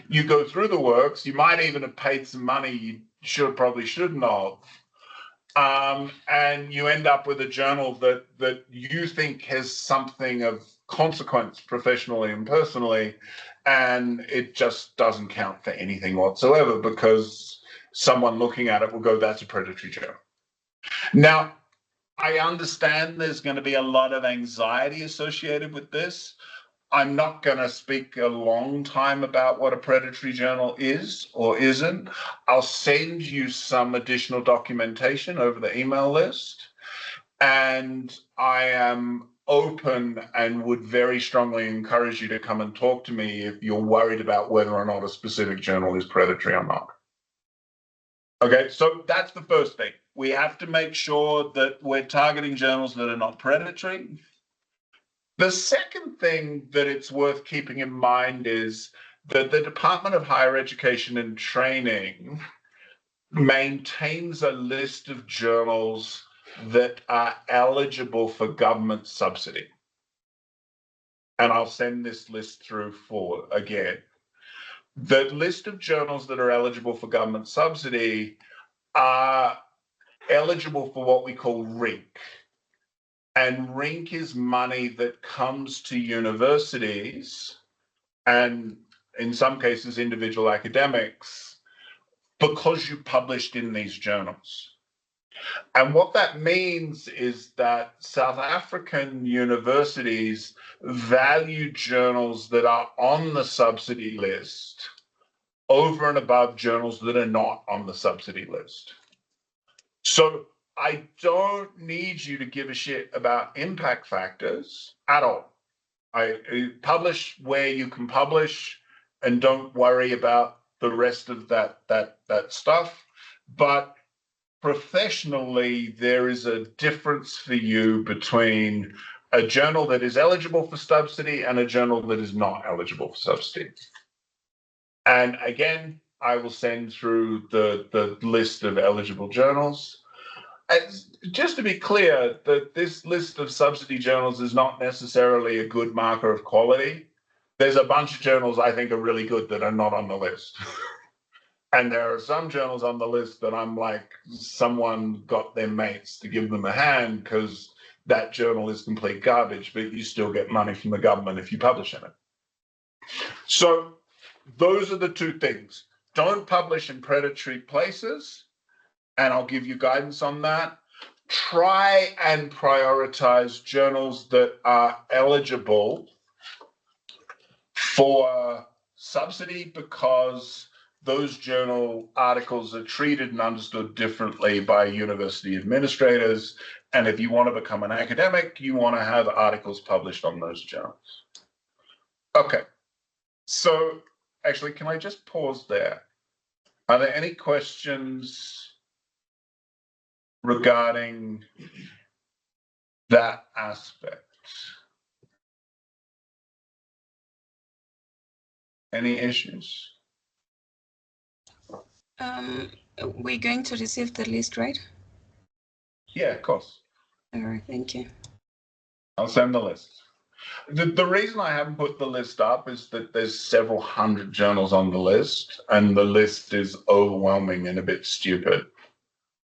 You go through the works, you might even have paid some money you probably shouldn't have. And you end up with a journal that you think has something of consequence professionally and personally, and it just doesn't count for anything whatsoever because someone looking at it will go, that's a predatory journal. Now, I understand there's going to be a lot of anxiety associated with this. I'm not going to speak a long time about what a predatory journal is or isn't. I'll send you some additional documentation over the email list. And I am open and would very strongly encourage you to come and talk to me if you're worried about whether or not a specific journal is predatory or not. Okay, so that's the first thing. We have to make sure that we're targeting journals that are not predatory. The second thing that it's worth keeping in mind is that the Department of Higher Education and Training maintains a list of journals that are eligible for government subsidy. And I'll send this list through for again. The list of journals that are eligible for government subsidy are eligible for what we call RINC. And RINC is money that comes to universities and in some cases individual academics because you published in these journals. And what that means is that South African universities value journals that are on the subsidy list over and above journals that are not on the subsidy list. So I don't need you to give a shit about impact factors at all. I publish where you can publish and don't worry about the rest of that stuff. But professionally, there is a difference for you between a journal that is eligible for subsidy and a journal that is not eligible for subsidy. And again, I will send through the list of eligible journals. Just to be clear, that this list of subsidy journals is not necessarily a good marker of quality. There's a bunch of journals I think are really good that are not on the list. And there are some journals on the list that I'm like, someone got their mates to give them a hand because that journal is complete garbage, but you still get money from the government if you publish in it. So those are the two things. Don't publish in predatory places, and I'll give you guidance on that. Try and prioritize journals that are eligible for subsidy because those journal articles are treated and understood differently by university administrators. And if you want to become an academic, you want to have articles published on those journals. Okay, so actually, can I just pause there? Are there any questions regarding that aspect? Any issues? We're going to receive the list, right? Yeah, of course. All right, thank you. I'll send the list. The reason I haven't put the list up is that there's several hundred journals on the list, and the list is overwhelming and a bit stupid.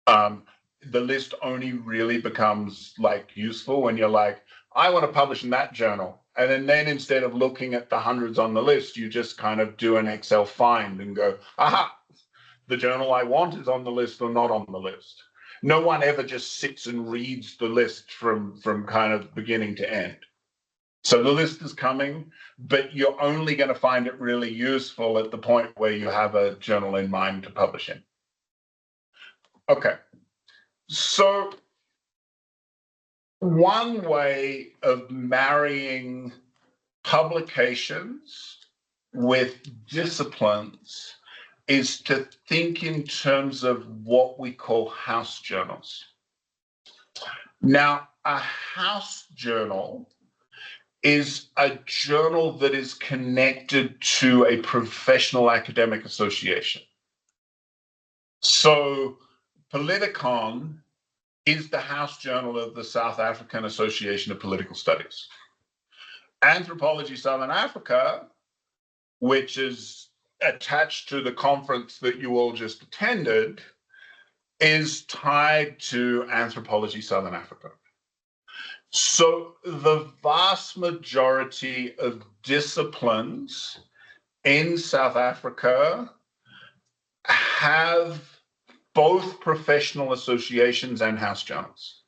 The list only really becomes like useful when you're like, I want to publish in that journal. And then instead of looking at the hundreds on the list, you just kind of do an Excel find and go, aha, the journal I want is on the list or not on the list. No one ever just sits and reads the list from kind of beginning to end. So the list is coming, but you're only going to find it really useful at the point where you have a journal in mind to publish in. Okay, so one way of marrying publications with disciplines is to think in terms of what we call house journals. Now, a house journal is a journal that is connected to a professional academic association. So Politicon is the house journal of the South African Association of Political Studies. Anthropology Southern Africa, which is attached to the conference that you all just attended is tied to Anthropology Southern Africa. So the vast majority of disciplines in South Africa have both professional associations and house journals.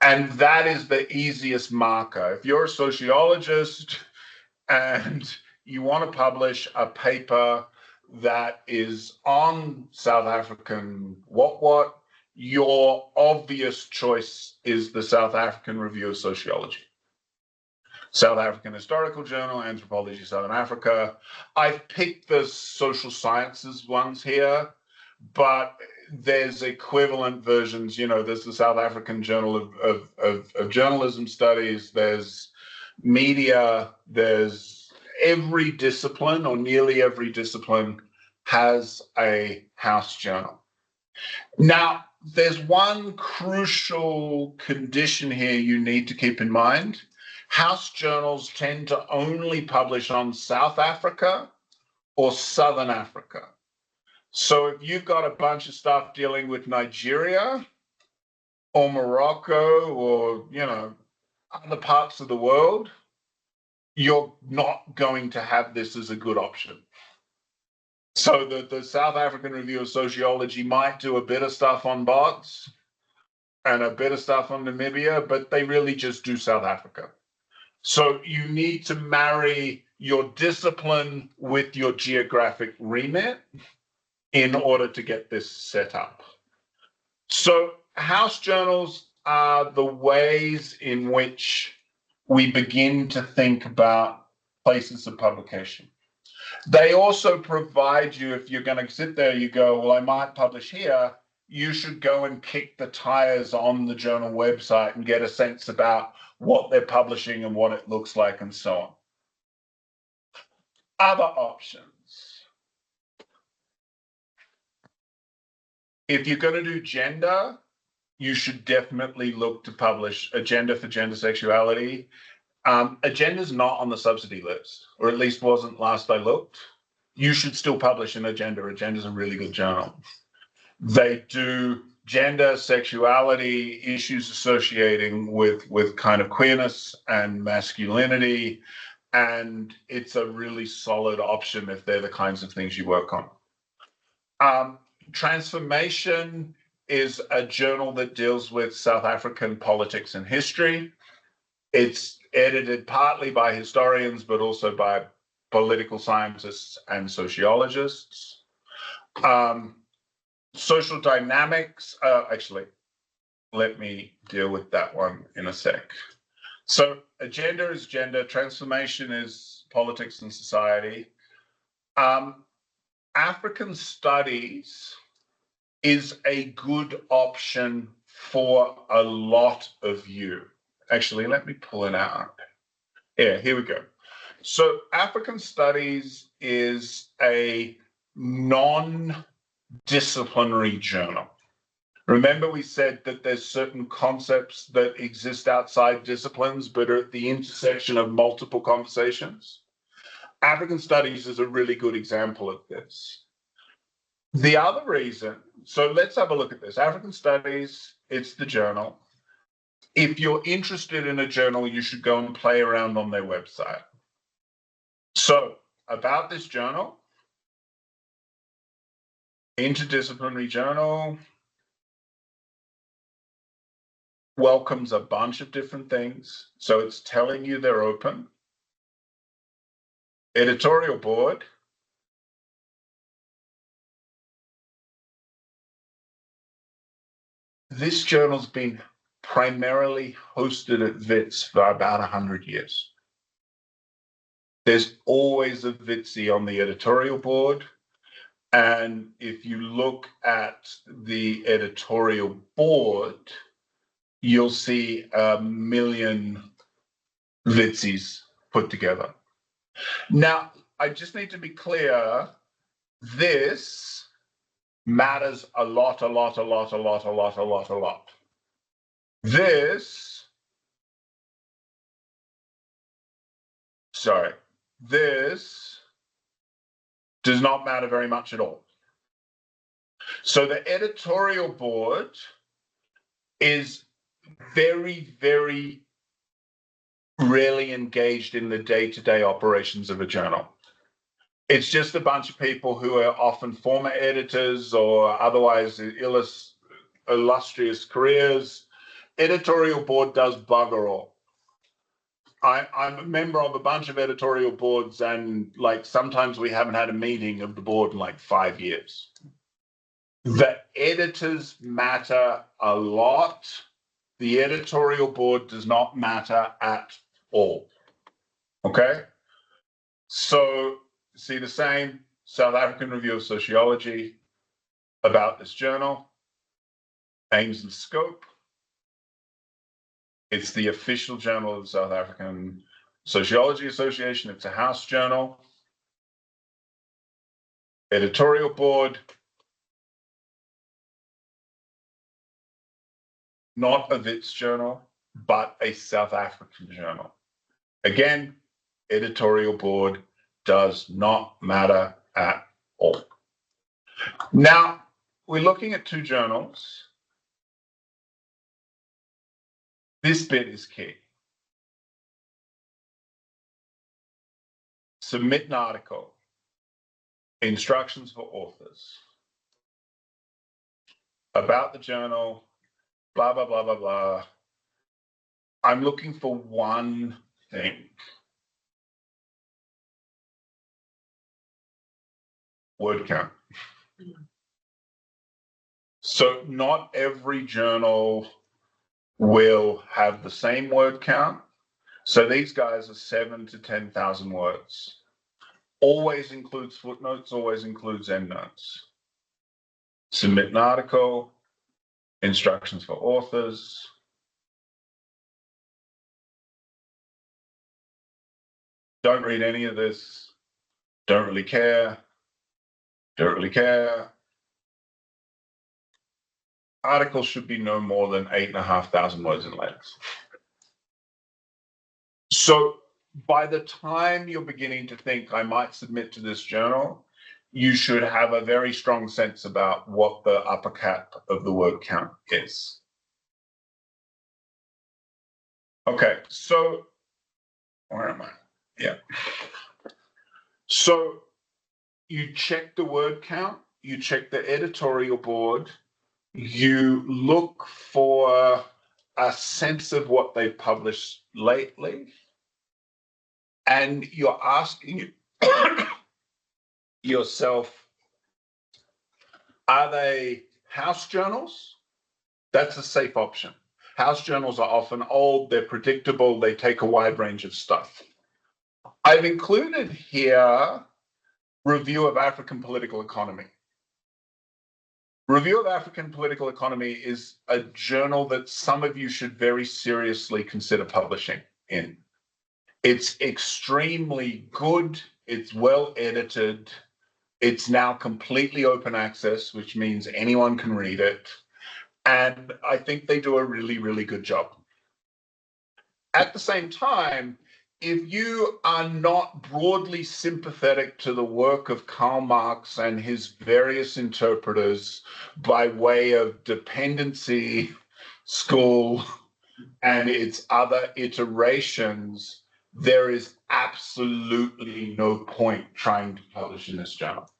And that is the easiest marker. If you're a sociologist and you want to publish a paper that is on South African what, your obvious choice is the South African Review of Sociology. South African Historical Journal, Anthropology Southern Africa. I've picked the social sciences ones here, but there's equivalent versions. You know, there's the South African Journal of Journalism Studies, there's media, there's every discipline or nearly every discipline has a house journal. Now, there's one crucial condition here you need to keep in mind. House journals tend to only publish on South Africa or Southern Africa. So if you've got a bunch of stuff dealing with Nigeria or Morocco or, you know, other parts of the world, you're not going to have this as a good option. So the South African Review of Sociology might do a bit of stuff on bots and a bit of stuff on Namibia, but they really just do South Africa. So you need to marry your discipline with your geographic remit in order to get this set up. So house journals are the ways in which we begin to think about places of publication. They also provide you, if you're going to sit there, you go, well, I might publish here, you should go and kick the tires on the journal website and get a sense about what they're publishing and what it looks like and so on. Other options. If you're going to do gender, you should definitely look to publish Agenda for Gender Sexuality. Agenda's not on the subsidy list, or at least wasn't last I looked. You should still publish an Agenda. Agenda's a really good journal. They do gender, sexuality, issues associating with kind of queerness and masculinity, and it's a really solid option if they're the kinds of things you work on. Transformation is a journal that deals with South African politics and history. It's edited partly by historians, but also by political scientists and sociologists. Social dynamics, actually, let me deal with that one in a sec. So agenda is gender, transformation is politics and society. African studies is a good option for a lot of you. Actually, let me pull it out. Yeah, here we go. So African studies is a non-disciplinary journal. Remember we said that there's certain concepts that exist outside disciplines, but are at the intersection of multiple conversations. African studies is a really good example of this. The other reason, so let's have a look at this. African studies, it's the journal. If you're interested in a journal, you should go and play around on their website. So about this journal, interdisciplinary journal, welcomes a bunch of different things. So it's telling you they're open. Editorial board. This journal's been primarily hosted at WITS for about 100 years. There's always a WITSy on the editorial board. And if you look at the editorial board, you'll see 1 million WITSys put together. Now, I just need to be clear, this matters a lot. This does not matter very much at all. So the editorial board is very, very rarely engaged in the day-to-day operations of a journal. It's just a bunch of people who are often former editors or otherwise illustrious careers. Editorial board does bugger all. I'm a member of a bunch of editorial boards, and like sometimes we haven't had a meeting of the board in like 5 years. The editors matter a lot. The editorial board does not matter at all. Okay? So, see the same South African Review of Sociology about this journal, aims and scope. It's the official journal of the South African Sociology Association. It's a house journal. Editorial board, not a Wits journal, but a South African journal. Again, editorial board does not matter at all. Now, we're looking at two journals. This bit is key. Submit an article. Instructions for authors. About the journal, blah, blah, blah, blah, blah. I'm looking for one thing. Word count. So not every journal will have the same word count. So these guys are 7,000 to 10,000 words. Always includes footnotes, always includes endnotes. Submit an article, instructions for authors. Don't read any of this. Don't really care. Don't really care. Articles should be no more than 8,500 words in length. So by the time you're beginning to think I might submit to this journal, you should have a very strong sense about what the upper cap of the word count is. Okay, so where am I? Yeah. So you check the word count, you check the editorial board, you look for a sense of what they've published lately, and you're asking yourself, are they house journals? That's a safe option. House journals are often old, they're predictable, they take a wide range of stuff. I've included here Review of African Political Economy. Review of African Political Economy is a journal that some of you should very seriously consider publishing in. It's extremely good, it's well edited, it's now completely open access, which means anyone can read it. And I think they do a really, really good job. At the same time, if you are not broadly sympathetic to the work of Karl Marx and his various interpreters by way of dependency school and its other iterations, there is absolutely no point trying to publish in this journal.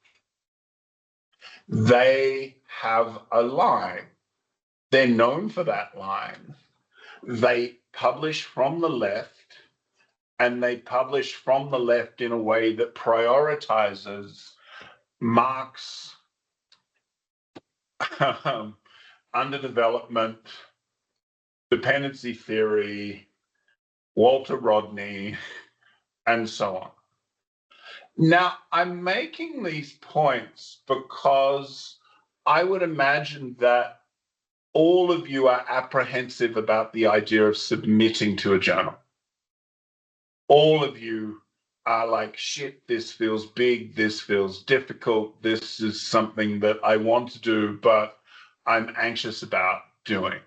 They have a line. They're known for that line. They publish from the left, and they publish from the left in a way that prioritizes Marx, underdevelopment, dependency theory, Walter Rodney, and so on. Now, I'm making these points because I would imagine that all of you are apprehensive about the idea of submitting to a journal. All of you are like, shit, this feels big, this feels difficult, this is something that I want to do, but I'm anxious about doing.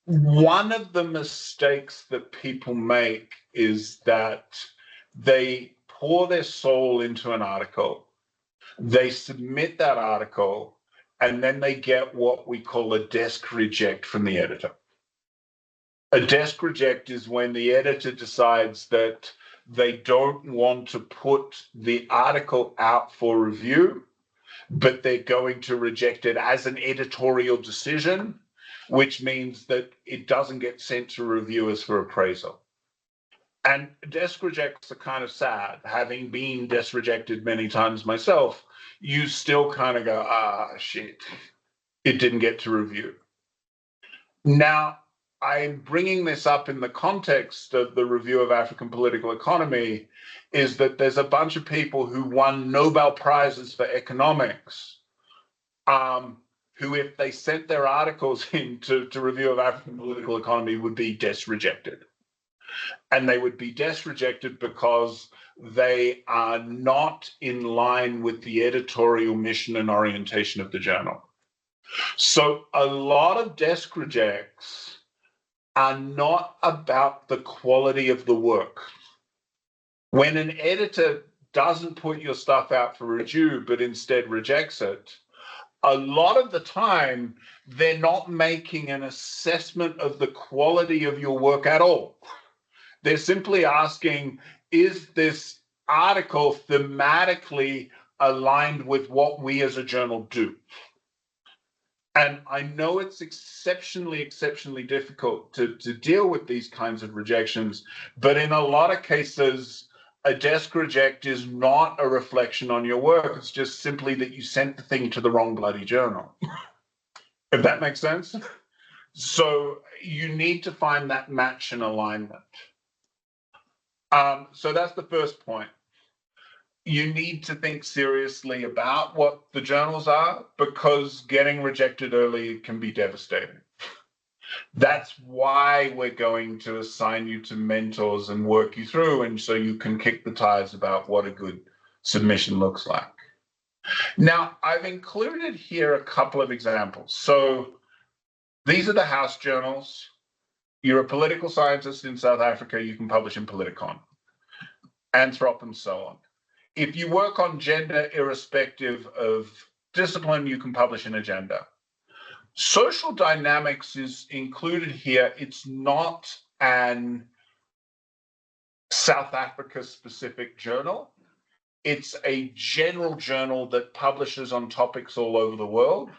One of the mistakes that people make is that they pour their soul into an article, they submit that article, and then they get what we call a desk reject from the editor. A desk reject is when the editor decides that they don't want to put the article out for review, but they're going to reject it as an editorial decision, which means that it doesn't get sent to reviewers for appraisal. And desk rejects are kind of sad. Having been desk rejected many times myself, you still kind of go, ah, shit, it didn't get to review. Now, I'm bringing this up in the context of the review of African political economy, is that there's a bunch of people who won Nobel Prizes for economics, who, if they sent their articles in to review of African political economy, would be desk rejected. And they would be desk rejected because they are not in line with the editorial mission and orientation of the journal. So a lot of desk rejects are not about the quality of the work. When an editor doesn't put your stuff out for review, but instead rejects it, a lot of the time, they're not making an assessment of the quality of your work at all. They're simply asking, is this article thematically aligned with what we as a journal do? And I know it's exceptionally difficult to deal with these kinds of rejections, but in a lot of cases, a desk reject is not a reflection on your work. It's just simply that you sent the thing to the wrong bloody journal. If that makes sense? So you need to find that match and alignment. So that's the first point. You need to think seriously about what the journals are, because getting rejected early can be devastating. That's why we're going to assign you to mentors and work you through, and so you can kick the tires about what a good submission looks like. Now, I've included here a couple of examples. So these are the house journals. You're a political scientist in South Africa, you can publish in Politicon, Anthrop, and so on. If you work on gender irrespective of discipline, you can publish in Agenda. Social Dynamics is included here. It's not an South Africa specific journal. It's a general journal that publishes on topics all over the world,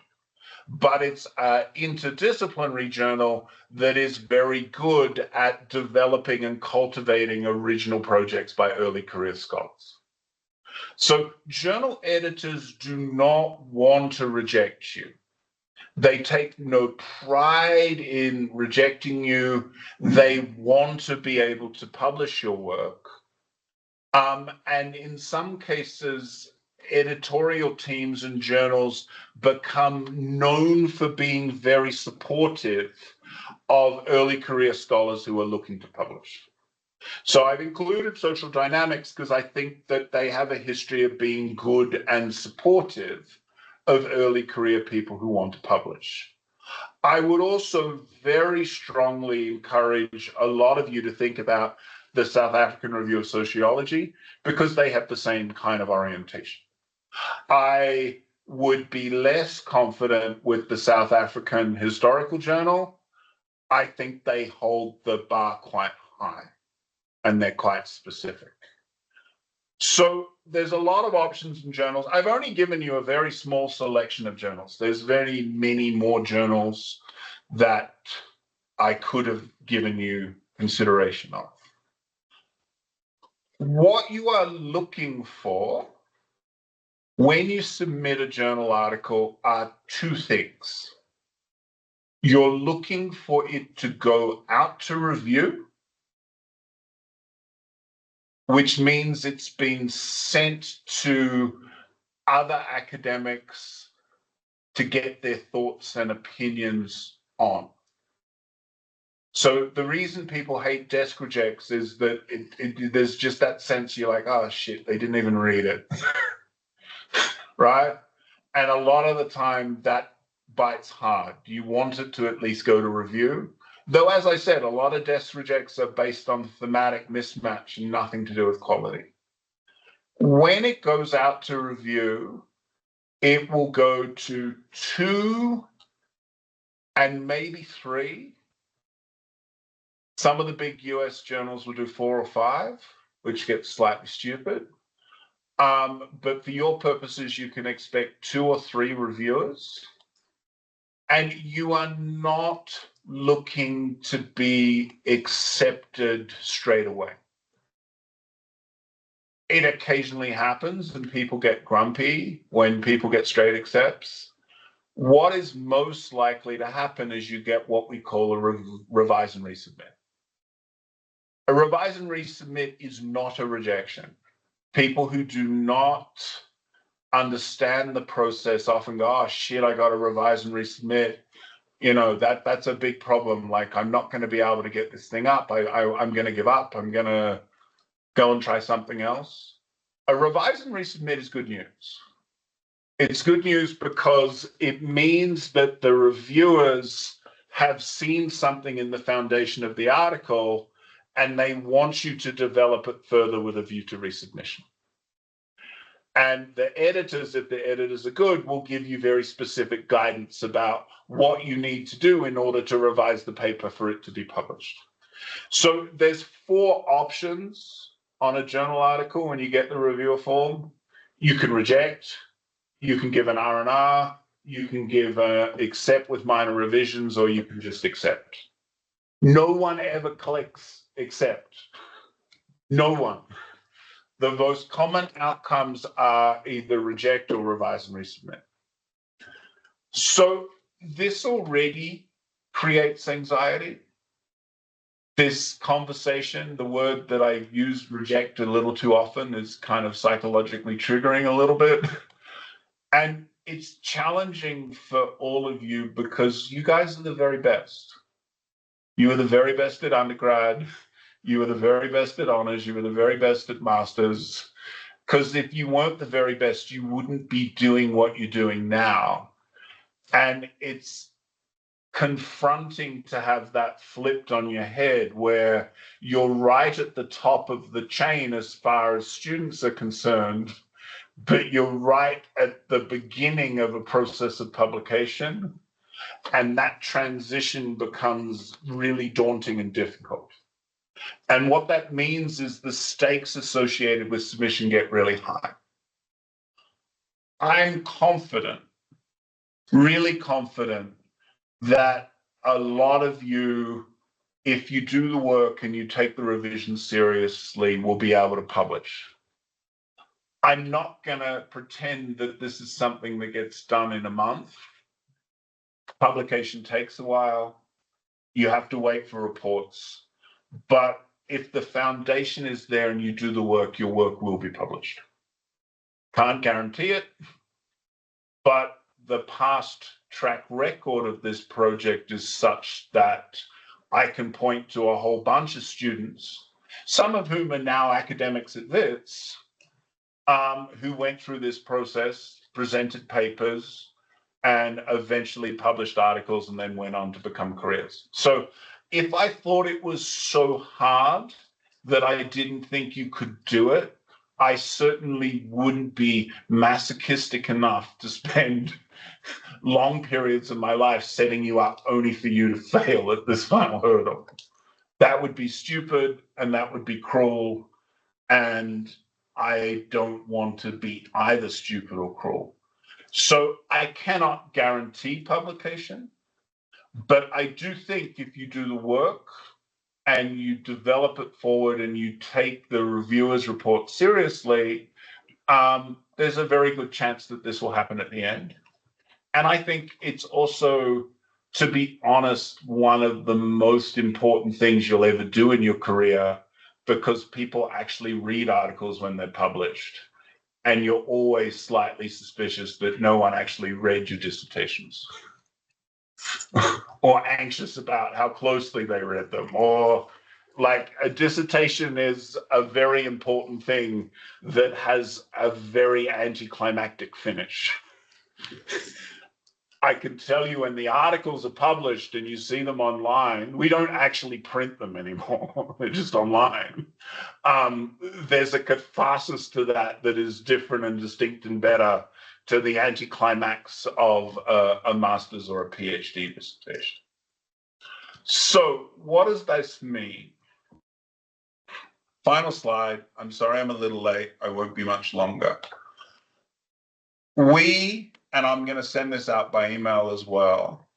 but it's an interdisciplinary journal that is very good at developing and cultivating original projects by early career scholars. So journal editors do not want to reject you. They take no pride in rejecting you. They want to be able to publish your work. And in some cases, editorial teams and journals become known for being very supportive of early career scholars who are looking to publish. So I've included Social Dynamics because I think that they have a history of being good and supportive of early career people who want to publish. I would also very strongly encourage a lot of you to think about the South African Review of Sociology, because they have the same kind of orientation. I would be less confident with the South African Historical Journal. I think they hold the bar quite high and they're quite specific. So there's a lot of options in journals. I've only given you a very small selection of journals. There's very many more journals that I could have given you consideration of. What you are looking for when you submit a journal article are two things. You're looking for it to go out to review, which means it's been sent to other academics to get their thoughts and opinions on. So the reason people hate desk rejects is that there's just that sense you're like, oh shit, they didn't even read it, right? And a lot of the time that bites hard. You want it to at least go to review. Though, as I said, a lot of desk rejects are based on thematic mismatch and nothing to do with quality. When it goes out to review, it will go to 2 and maybe 3. Some of the big US journals will do 4 or 5, which gets slightly stupid. But for your purposes, you can expect 2 or 3 reviewers. And you are not looking to be accepted straight away. It occasionally happens and people get grumpy when people get straight accepts. What is most likely to happen is you get what we call a revise and resubmit. A revise and resubmit is not a rejection. People who do not understand the process often go, oh shit, I got to revise and resubmit. You know, that's a big problem. Like, I'm not going to be able to get this thing up. I'm going to give up. I'm going to go and try something else. A revise and resubmit is good news. It's good news because it means that the reviewers have seen something in the foundation of the article and they want you to develop it further with a view to resubmission. And the editors, if the editors are good, will give you very specific guidance about what you need to do in order to revise the paper for it to be published. So there's 4 options on a journal article when you get the reviewer form. You can reject, you can give an R&R, you can give accept with minor revisions, or you can just accept. No one ever clicks accept. No one. The most common outcomes are either reject or revise and resubmit. So this already creates anxiety. This conversation, the word that I use, reject, a little too often is kind of psychologically triggering a little bit. And it's challenging for all of you because you guys are the very best. You are the very best at undergrad. You were the very best at honors. You were the very best at masters. Because if you weren't the very best, you wouldn't be doing what you're doing now. And it's confronting to have that flipped on your head where you're right at the top of the chain as far as students are concerned, but you're right at the beginning of a process of publication. And that transition becomes really daunting and difficult. And what that means is the stakes associated with submission get really high. I'm confident, really confident, that a lot of you, if you do the work and you take the revision seriously, will be able to publish. I'm not going to pretend that this is something that gets done in a month. Publication takes a while. You have to wait for reports. But if the foundation is there and you do the work, your work will be published. Can't guarantee it, but the past track record of this project is such that I can point to a whole bunch of students, some of whom are now academics at WITS, who went through this process, presented papers, and eventually published articles and then went on to become careers. So if I thought it was so hard that I didn't think you could do it, I certainly wouldn't be masochistic enough to spend long periods of my life setting you up only for you to fail at this final hurdle. That would be stupid and that would be cruel. And I don't want to be either stupid or cruel. So I cannot guarantee publication, but I do think if you do the work and you develop it forward and you take the reviewer's report seriously, there's a very good chance that this will happen at the end. And I think it's also, to be honest, one of the most important things you'll ever do in your career, because people actually read articles when they're published. And you're always slightly suspicious that no one actually read your dissertations or anxious about how closely they read them, or like a dissertation is a very important thing that has a very anticlimactic finish. I can tell you when the articles are published and you see them online, we don't actually print them anymore. They're just online. There's a catharsis to that is different and distinct and better to the anticlimax of a master's or a PhD dissertation. So what does this mean? Final slide. I'm sorry I'm a little late. I won't be much longer. We, and I'm going to send this out by email as well,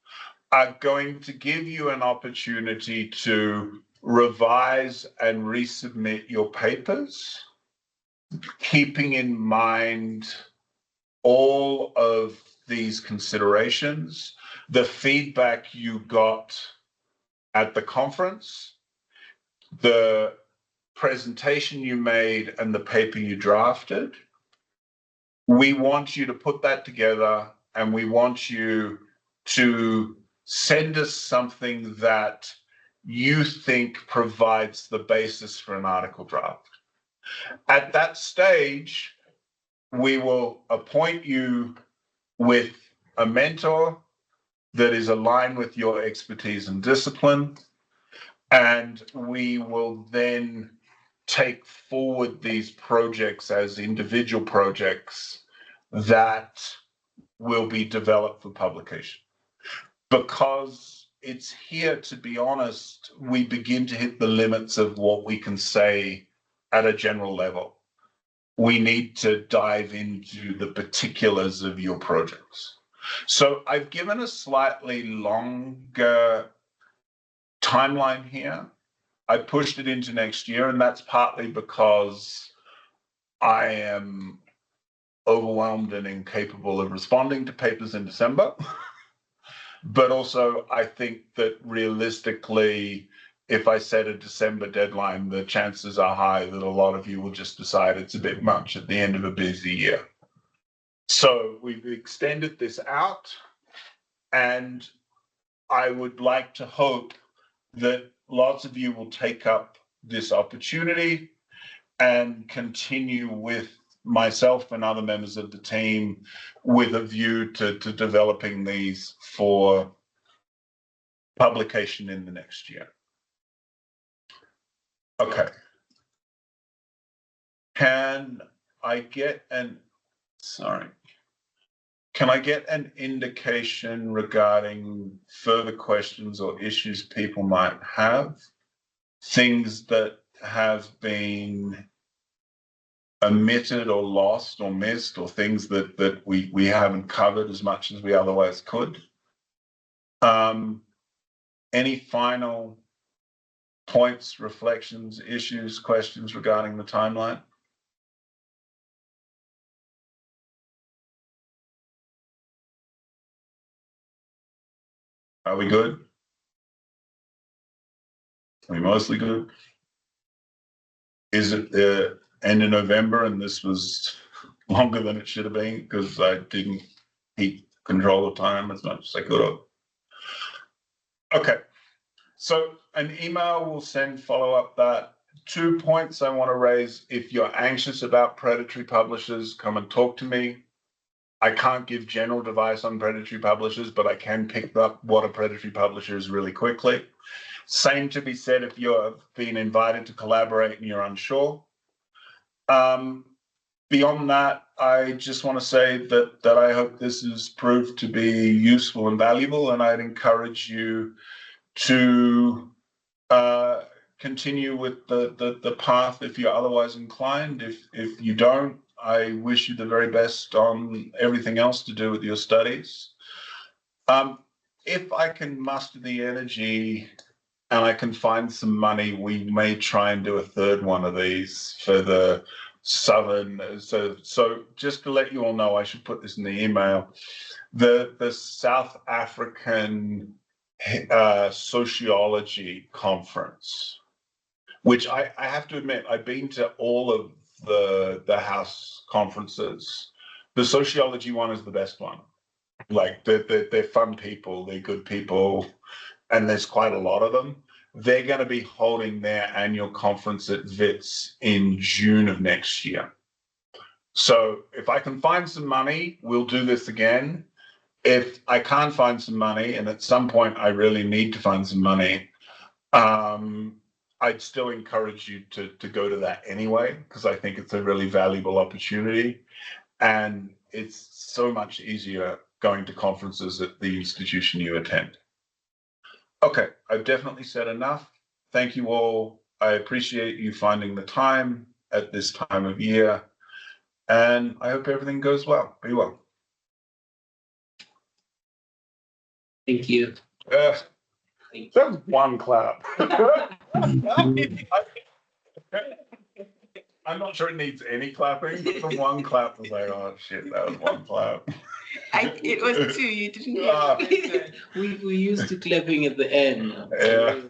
are going to give you an opportunity to revise and resubmit your papers, keeping in mind all of these considerations, the feedback you got at the conference, the presentation you made and the paper you drafted. We want you to put that together and we want you to send us something that you think provides the basis for an article draft. At that stage, we will appoint you with a mentor that is aligned with your expertise and discipline, and we will then take forward these projects as individual projects that will be developed for publication. Because it's here, to be honest, we begin to hit the limits of what we can say at a general level. We need to dive into the particulars of your projects. So I've given a slightly longer timeline here. I pushed it into next year, and that's partly because I am overwhelmed and incapable of responding to papers in December. But also, I think that realistically, if I set a December deadline, the chances are high that a lot of you will just decide it's a bit much at the end of a busy year. So we've extended this out, and I would like to hope that lots of you will take up this opportunity and continue with myself and other members of the team with a view to developing these for publication in the next year. Okay. Can I get an indication regarding further questions or issues people might have? Things that have been omitted or lost or missed, or things that we haven't covered as much as we otherwise could? Any final points, reflections, issues, questions regarding the timeline? Are we good? Are we mostly good? Is it the end of November and this was longer than it should have been because I didn't keep control of time as much as I could have? Okay, so an email will send follow-up that. 2 points I want to raise. If you're anxious about predatory publishers, come and talk to me. I can't give general advice on predatory publishers, but I can pick up what a predatory publisher is really quickly. Same to be said if you're being invited to collaborate and you're unsure. Beyond that, I just want to say that I hope this has proved to be useful and valuable, and I'd encourage you to continue with the path if you're otherwise inclined. If you don't, I wish you the very best on everything else to do with your studies. If I can muster the energy and I can find some money, we may try and do a third one of these for the Southern. So just to let you all know, I should put this in the email. The South African Sociology Conference, which I have to admit, I've been to all of the house conferences. The sociology one is the best one. Like they're fun people, they're good people, and there's quite a lot of them. They're going to be holding their annual conference at WITS in June of next year. So if I can find some money, we'll do this again. if I can't find some money, and at some point I really need to find some money, I'd still encourage you to go to that anyway, because I think it's a really valuable opportunity. And it's so much easier going to conferences at the institution you attend. Okay, I've definitely said enough. Thank you all. I appreciate you finding the time at this time of year. And I hope everything goes well. Be well. Thank you. That was one clap. I'm not sure it needs any clapping, but the one clap was like, oh shit, that was one clap. It was two, you didn't hear. We used to clapping at the end. Yeah.